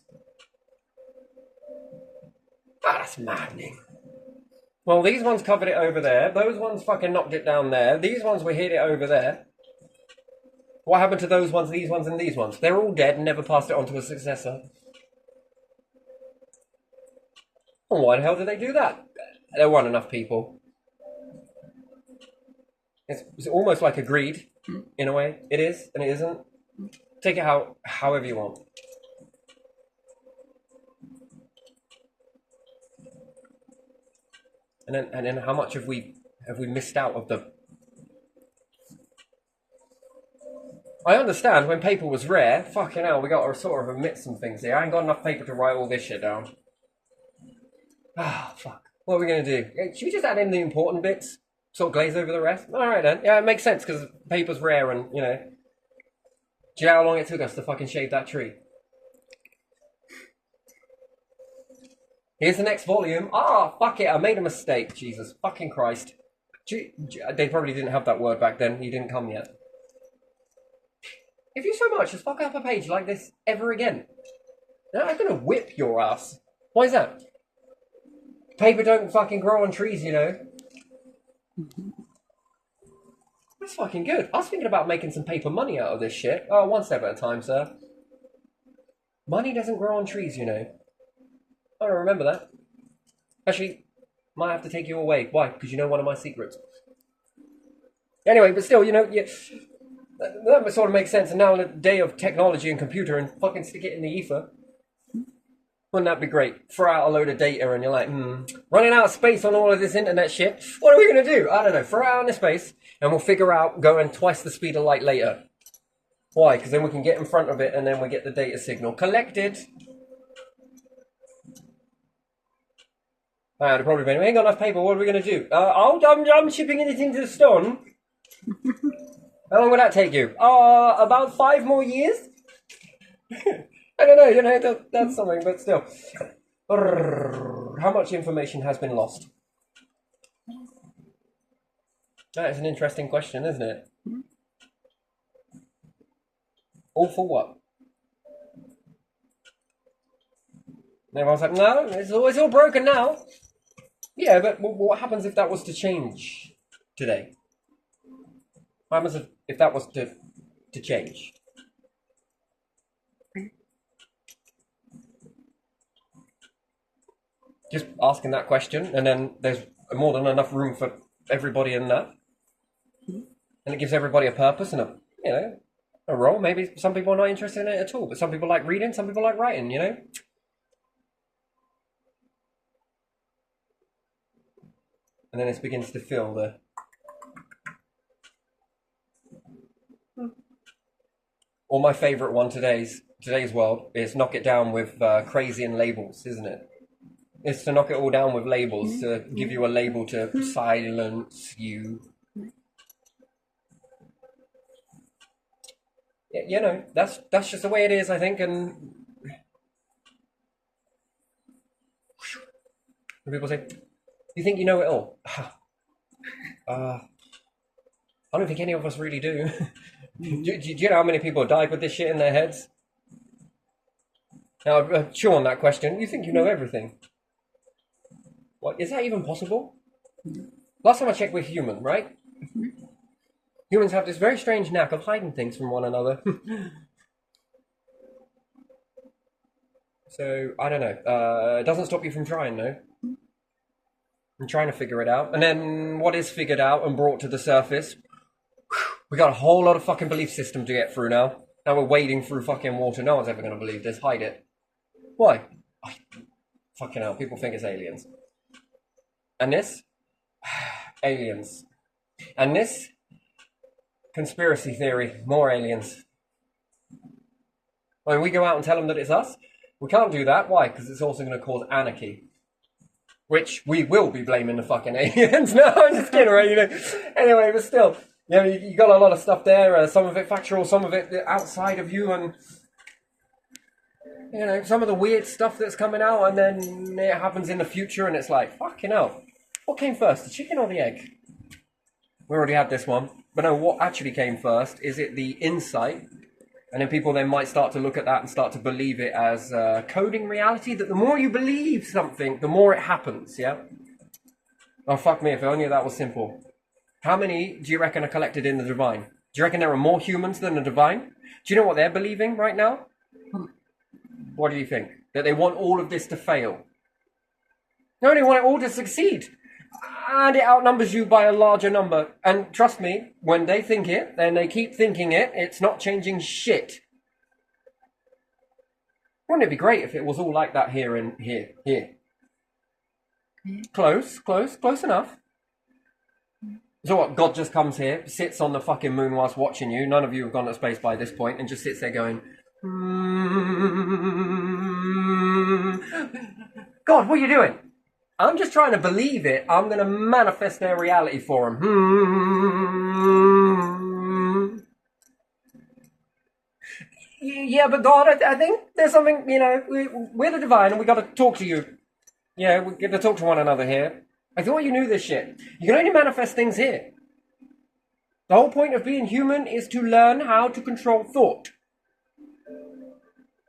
Ah, that's maddening. Well, these ones covered it over there. Those ones fucking knocked it down there. These ones were hit it over there. What happened to those ones, these ones, and these ones? They're all dead and never passed it on to a successor. Well, why the hell did they do that? There weren't enough people. It's almost like a greed, in a way. It is, and it isn't. Take it however you want. And then how much have we missed out of the... I understand when paper was rare, fucking hell, we got to sort of omit some things here. I ain't got enough paper to write all this shit down. Ah, fuck. What are we going to do? Should we just add in the important bits? Sort of glaze over the rest? Alright then. Yeah, it makes sense because paper's rare and, you know... Do you know how long it took us to fucking shave that tree? Here's the next volume. Ah, fuck it, I made a mistake. Jesus fucking Christ. They probably didn't have that word back then. He didn't come yet. If you so much as fuck up a page like this ever again, then I'm gonna whip your ass. Why is that? Paper don't fucking grow on trees, you know. That's fucking good. I was thinking about making some paper money out of this shit. Oh, one step at a time, sir. Money doesn't grow on trees, you know. I don't remember that. Actually, might have to take you away. Why? Because you know one of my secrets. Anyway, but still, you know, yeah, that sort of makes sense. And now in a day of technology and computer and fucking stick it in the ether. Wouldn't that be great? Throw out a load of data and you're like, running out of space on all of this internet shit. What are we going to do? I don't know. Throw it out into space and we'll figure out going twice the speed of light later. Why? Because then we can get in front of it and then we get the data signal collected. They're probably been, we ain't got enough paper, what are we going to do? I'm shipping it into the stone. How long will that take you? About 5 more years? I don't know, you know, that's something, but still. How much information has been lost? That is an interesting question, isn't it? All for what? And everyone's like, no, it's all broken now. Yeah, but what happens if that was to change today? What happens if that was to change? Just asking that question, and then there's more than enough room for everybody in that. And it gives everybody a purpose and a role. Maybe some people are not interested in it at all, but some people like reading, some people like writing, you know? And then it begins to fill the... Or my favourite one today's world is knock it down with crazy and labels, isn't it? It's to knock it all down with labels, to give you a label to silence you. You know, that's just the way it is, I think, and people say, you think you know it all? I don't think any of us really do. Do you know how many people died with this shit in their heads? Now, chew on that question. You think you know everything? What, is that even possible? Last time I checked, we're human, right? Humans have this very strange knack of hiding things from one another. So, I don't know. It doesn't stop you from trying, though. I'm trying to figure it out. And then what is figured out and brought to the surface? We got a whole lot of fucking belief system to get through now. Now we're wading through fucking water. No one's ever going to believe this. Hide it. Why? Fucking hell. People think it's aliens. And this? Aliens. And this? Conspiracy theory. More aliens. When we go out and tell them that it's us, we can't do that. Why? Because it's also going to cause anarchy. Which we will be blaming the fucking aliens. No, I'm just kidding, right? You know. Anyway, but still. You know, you got a lot of stuff there, some of it factual, some of it outside of you, and, you know, some of the weird stuff that's coming out, and then it happens in the future, and it's like, fucking hell. What came first, the chicken or the egg? We already had this one. But no, what actually came first, is it the insight? And then people then might start to look at that and start to believe it as coding reality, that the more you believe something, the more it happens, yeah? Oh, fuck me, if only that was simple. How many do you reckon are collected in the divine? Do you reckon there are more humans than the divine? Do you know what they're believing right now? What do you think? That they want all of this to fail? No, they want it all to succeed. And it outnumbers you by a larger number. And trust me, when they think it, then they keep thinking it, it's not changing shit. Wouldn't it be great if it was all like that here and here? Close enough. So what, God just comes here, sits on the fucking moon whilst watching you, none of you have gone to space by this point, and just sits there going, God, what are you doing? I'm just trying to believe it. I'm going to manifest their reality for them. Yeah, but God, I think there's something, you know, we're the divine and we got to talk to you. Yeah, we get to talk to one another here. I thought you knew this shit. You can only manifest things here. The whole point of being human is to learn how to control thought.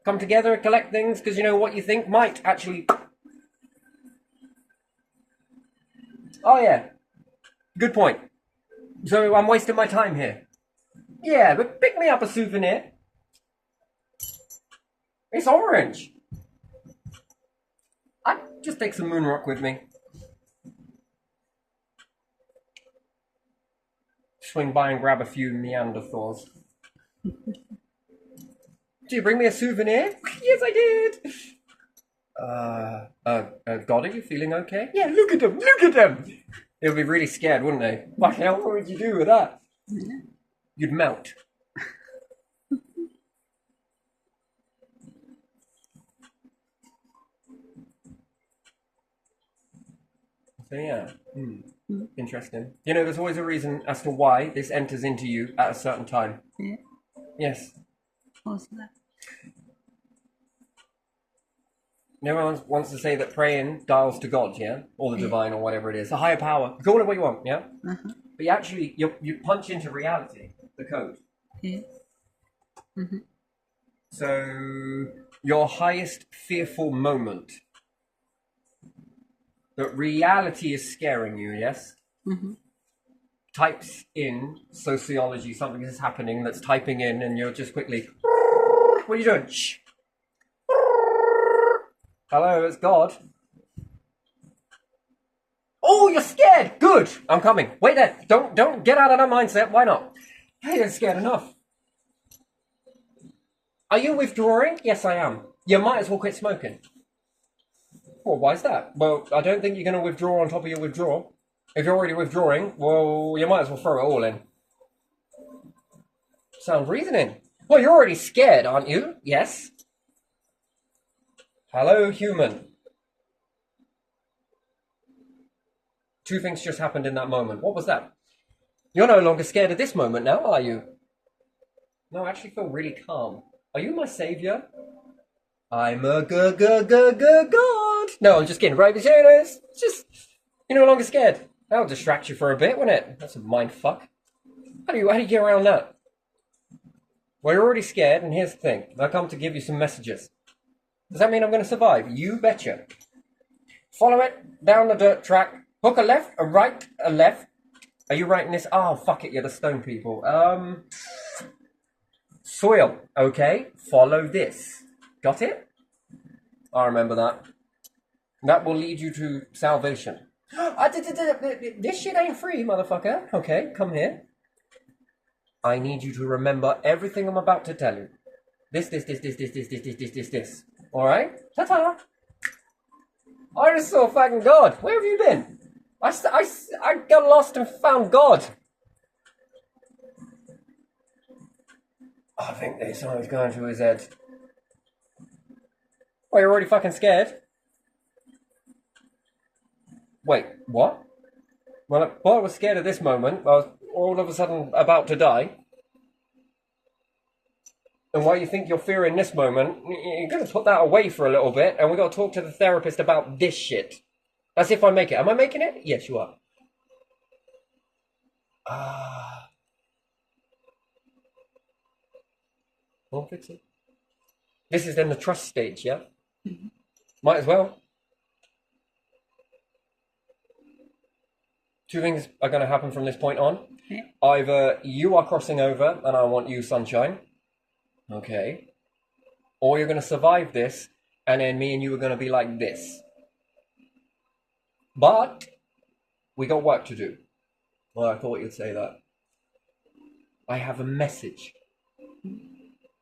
Come together and collect things because you know what you think might actually... Oh yeah, good point. So I'm wasting my time here. Yeah, but pick me up a souvenir. It's orange. I'd just take some moon rock with me. Swing by and grab a few Neanderthals. Do you bring me a souvenir? Yes, I did. God, are you feeling okay? Yeah, look at them, They would be really scared, wouldn't they? Fucking hell, what would you do with that? You'd melt. So yeah, interesting. You know, there's always a reason as to why this enters into you at a certain time. Yeah. Yes. What's that? Everyone wants to say that praying dials to God, yeah? Or the divine, or whatever it is. A higher power. Call it what you want, yeah? Uh-huh. But you punch into reality, the code. Yeah. Mm-hmm. So, your highest fearful moment. That reality is scaring you, yes? Mm-hmm. Types in sociology, something is happening that's typing in, and you're just quickly, what are you doing? Shh. Hello, it's God. Oh, you're scared. Good. I'm coming. Wait there. Don't get out of that mindset. Why not? Hey, you're scared enough. Are you withdrawing? Yes, I am. You might as well quit smoking. Well, why is that? Well, I don't think you're going to withdraw on top of your withdrawal. If you're already withdrawing, well, you might as well throw it all in. Sound reasoning. Well, you're already scared, aren't you? Yes. Hello, human. Two things just happened in that moment. What was that? You're no longer scared at this moment now, are you? No, I actually feel really calm. Are you my savior? I'm a god. No, I'm just kidding. Right, it's just, you're no longer scared. That'll distract you for a bit, won't it? That's a mind fuck. How do you get around that? Well, you're already scared, and here's the thing. I come to give you some messages. Does that mean I'm going to survive? You betcha. Follow it down the dirt track. Hook a left, a right, a left. Are you writing this? Oh, fuck it, you're the stone people. Soil, okay? Follow this. Got it? I remember that. That will lead you to salvation. This shit ain't free, motherfucker. Okay, come here. I need you to remember everything I'm about to tell you. This. Alright? Ta-ta! I just saw fucking God. Where have you been? I got lost and found God. I think there's something's going through his head. Oh, you're already fucking scared? Wait, what? Well, I was scared at this moment. I was all of a sudden about to die. And while you think you're fearing this moment, you're going to put that away for a little bit, and we've got to talk to the therapist about this shit. That's if I make it. Am I making it? Yes, you are. We'll fix it. This is then the trust stage, yeah? Mm-hmm. Might as well. Two things are going to happen from this point on. Yeah. Either you are crossing over and I want you, sunshine. Okay. Or you're going to survive this and then me and you are going to be like this. But we got work to do. Well, I thought you'd say that. I have a message.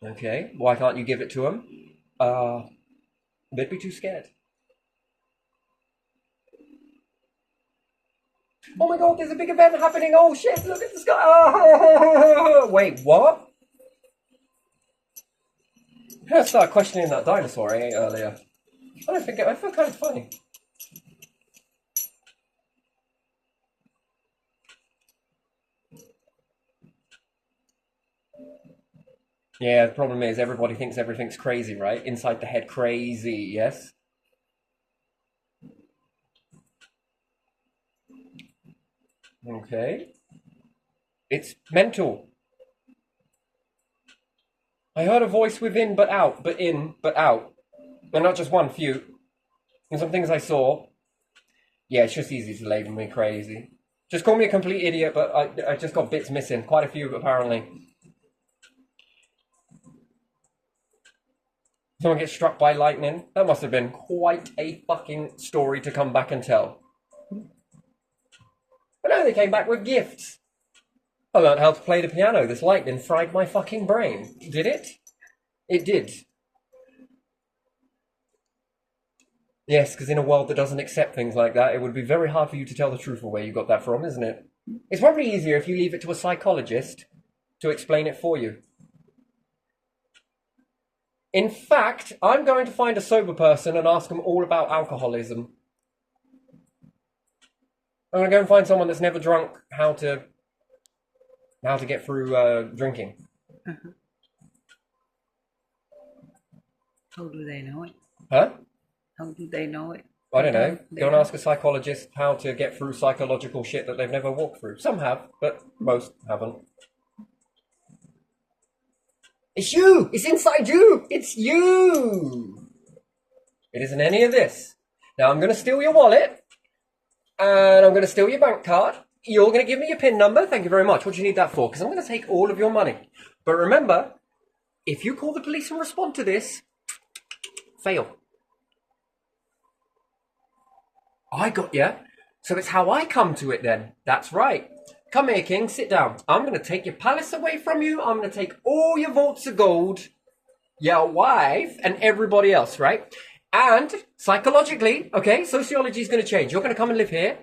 Okay. Why can't you give it to them? They'd be too scared. Oh my god, there's a big event happening. Oh shit, look at the sky. Oh, wait, what? I started questioning that dinosaur I ate earlier. I feel kind of funny. Yeah, the problem is everybody thinks everything's crazy, right? Inside the head, crazy, yes? Okay. It's mental. I heard a voice within but out, but in but out. And not just one, few. And some things I saw. Yeah, it's just easy to label me crazy. Just call me a complete idiot, but I just got bits missing. Quite a few, apparently. Someone gets struck by lightning. That must have been quite a fucking story to come back and tell. But no, they came back with gifts. I learned how to play the piano. This lightning fried my fucking brain. Did it? It did. Yes, because in a world that doesn't accept things like that, it would be very hard for you to tell the truth of where you got that from, isn't it? It's probably easier if you leave it to a psychologist to explain it for you. In fact, I'm going to find a sober person and ask them all about alcoholism. I'm going to go and find someone that's never drunk how to get through drinking. How do they know it? Huh? How do they know it? I don't know. They Go and don't. ask a psychologist how to get through psychological shit that they've never walked through. Some have, but most haven't. It's you! It's inside you! It's you! It isn't any of this. Now I'm going to steal your wallet, and I'm going to steal your bank card. You're going to give me your PIN number. Thank you very much. What do you need that for? Because I'm going to take all of your money. But remember, if you call the police and respond to this, fail. I got you. So it's how I come to it then. That's right. Come here, King. Sit down. I'm going to take your palace away from you. I'm going to take all your vaults of gold, your wife, and everybody else, right? And psychologically, okay, sociology is going to change. You're going to come and live here.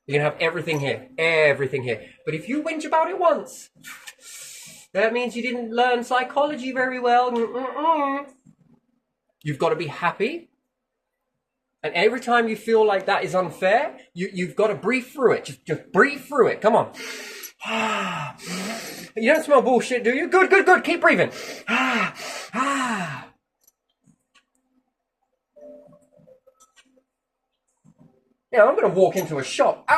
You're going to have everything here. Everything here. But if you whinge about it once, that means you didn't learn psychology very well. You've got to be happy. And every time you feel like that is unfair, you've got to breathe through it. Just breathe through it. Come on. You don't smell bullshit, do you? Good, good, good. Keep breathing. Yeah, I'm going to walk into a shop.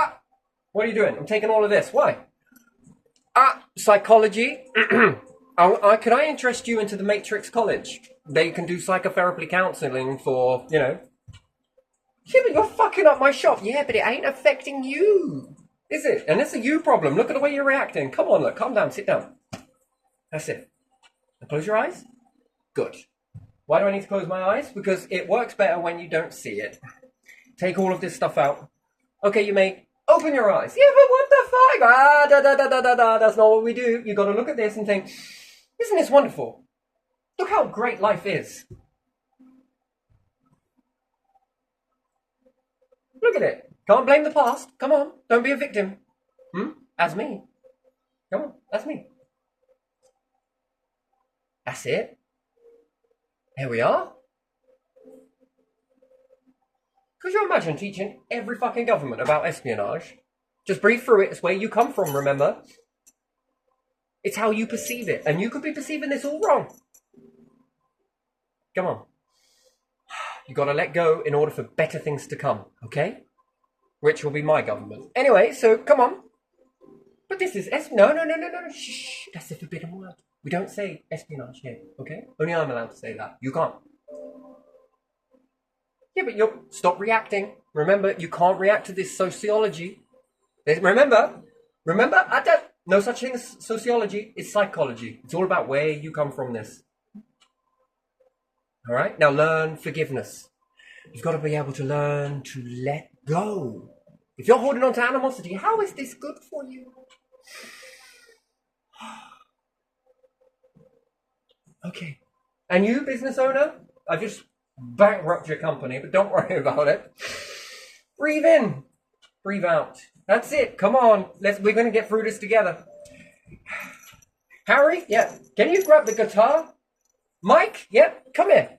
What are you doing? I'm taking all of this. Why? Psychology. Could I interest you into the Matrix College? They can do psychotherapy counseling for, Yeah, but you're fucking up my shop. Yeah, but it ain't affecting you. Is it? And it's a you problem. Look at the way you're reacting. Come on, look. Calm down. Sit down. That's it. Now close your eyes. Good. Why do I need to close my eyes? Because it works better when you don't see it. Take all of this stuff out. Okay, you may open your eyes. Yeah, but what the fuck? That's not what we do. You got to look at this and think, isn't this wonderful? Look how great life is. Look at it. Can't blame the past. Come on. Don't be a victim. That's me. Come on. That's me. That's it. Here we are. Could you imagine teaching every fucking government about espionage? Just breathe through it. It's where you come from, remember? It's how you perceive it. And you could be perceiving this all wrong. Come on. You got to let go in order for better things to come, okay? Which will be my government. Anyway, so come on. But this is no. Shh. That's the forbidden word. We don't say espionage here, okay? Only I'm allowed to say that. You can't. Yeah, but you'll stop reacting. Remember, you can't react to this sociology. Remember, no such thing as sociology. It's psychology. It's all about where you come from this. All right? Now learn forgiveness. You've got to be able to learn to let go. If you're holding on to animosity, how is this good for you? Okay. And you, business owner, I just bankrupt your company, but don't worry about it. Breathe in. Breathe out. That's it. Come on. We're going to get through this together. Harry, yeah. Can you grab the guitar? Mike, yeah. Come here.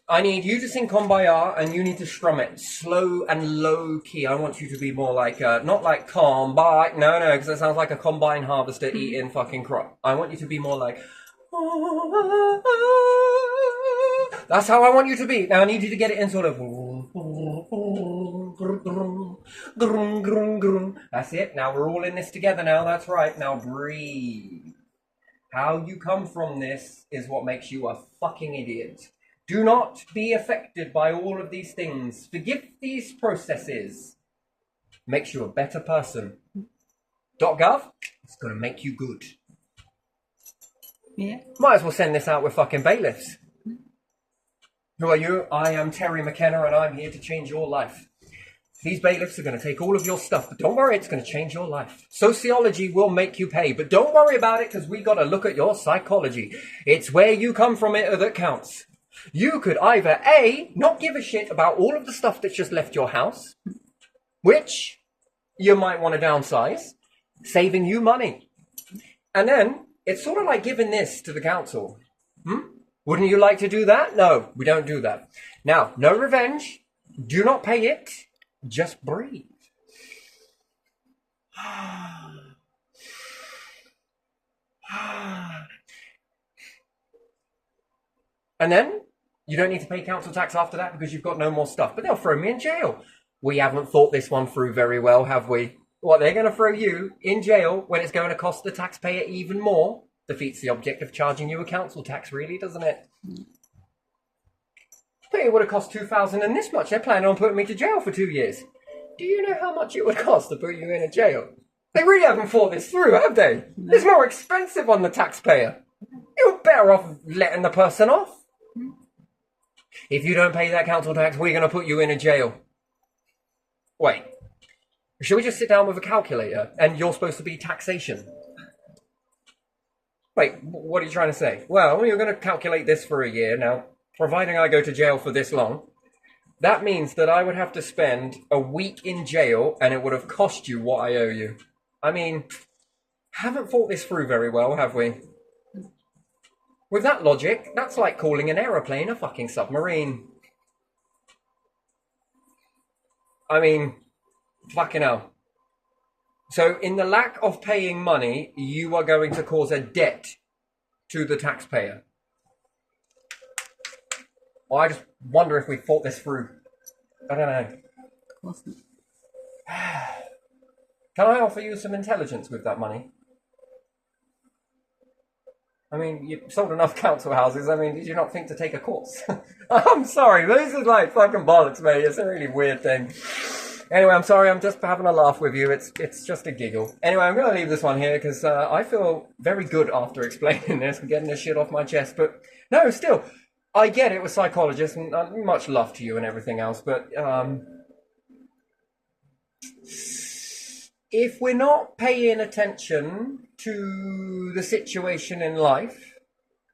I need you to sing Kumbaya and you need to strum it slow and low key. I want you to be more like, not like combine. No, because that sounds like a combine harvester eating fucking crop. I want you to be more like, that's how I want you to be. Now I need you to get it in sort of, that's it. Now we're all in this together now. That's right. Now breathe. How you come from this is what makes you a fucking idiot. Do not be affected by all of these things. Forgive these processes. Makes you a better person. .gov, it's going to make you good. Yeah. Might as well send this out with fucking bailiffs. Who are you? I am Terry McKenna and I'm here to change your life. These bailiffs are going to take all of your stuff, but don't worry, it's going to change your life. Sociology will make you pay, but don't worry about it because we got to look at your psychology. It's where you come from it that counts. You could either A, not give a shit about all of the stuff that's just left your house, which you might want to downsize, saving you money. And then it's sort of like giving this to the council. Wouldn't you like to do that? No, we don't do that. Now, no revenge. Do not pay it. Just breathe. And then You don't need to pay council tax after that because you've got no more stuff. But they'll throw me in jail. We haven't thought this one through very well, have we? What, they're going to throw you in jail when it's going to cost the taxpayer even more? Defeats the object of charging you a council tax, really, doesn't it? But it would have cost $2,000 and this much. They're planning on putting me to jail for 2 years. Do you know how much it would cost to put you in a jail? They really haven't thought this through, have they? No. It's more expensive on the taxpayer. You're better off letting the person off. If you don't pay that council tax, we're going to put you in a jail. Wait. Should we just sit down with a calculator and you're supposed to be taxation? Wait, what are you trying to say? Well, you're going to calculate this for a year. Now, providing I go to jail for this long, that means that I would have to spend a week in jail and it would have cost you what I owe you. I mean, haven't thought this through very well, have we? With that logic, that's like calling an aeroplane a fucking submarine. I mean, fucking hell. So in the lack of paying money, you are going to cause a debt to the taxpayer. Well, I just wonder if we thought this through. I don't know. Can I offer you some intelligence with that money? I mean, you sold enough council houses. I mean, did you not think to take a course? I'm sorry, this is like fucking bollocks, mate. It's a really weird thing. Anyway, I'm sorry. I'm just having a laugh with you. It's just a giggle. Anyway, I'm going to leave this one here because I feel very good after explaining this and getting this shit off my chest. But no, still, I get it with psychologists and much love to you and everything else. But if we're not paying attention to the situation in life,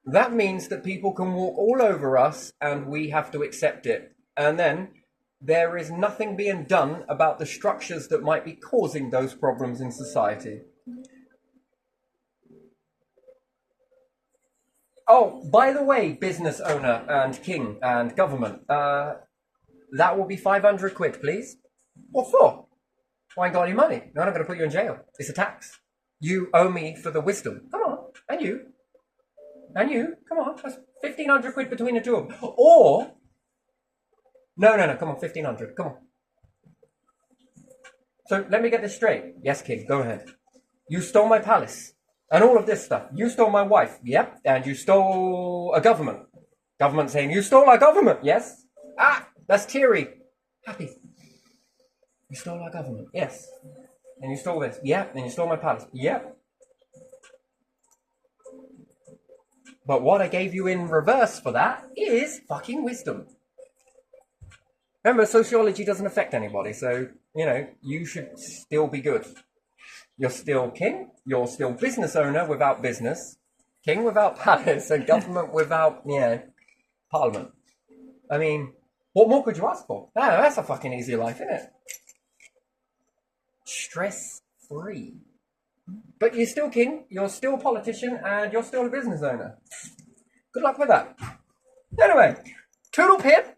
that means that people can walk all over us and we have to accept it. And then there is nothing being done about the structures that might be causing those problems in society. Oh, by the way, business owner and king and government, that will be 500 quid, please. What for? I ain't got any money. No, I'm not going to put you in jail. It's a tax. You owe me for the wisdom. Come on. And you. And you. Come on. That's 1,500 quid between the two of them. Or... No. Come on. 1,500. Come on. So let me get this straight. Yes, king. Go ahead. You stole my palace. And all of this stuff. You stole my wife. Yep. And you stole a government. Government saying, you stole our government. Yes. Ah, that's teary. Happy. You stole our government. Yes. And you stole this. Yeah. And you stole my palace. Yeah. But what I gave you in reverse for that is fucking wisdom. Remember, sociology doesn't affect anybody. So, you know, you should still be good. You're still king. You're still business owner without business. King without palace. And government without, you know, parliament. I mean, what more could you ask for? No, that's a fucking easy life, isn't it? Stress-free. But you're still king, you're still a politician, and you're still a business owner. Good luck with that. Anyway, toodle pip.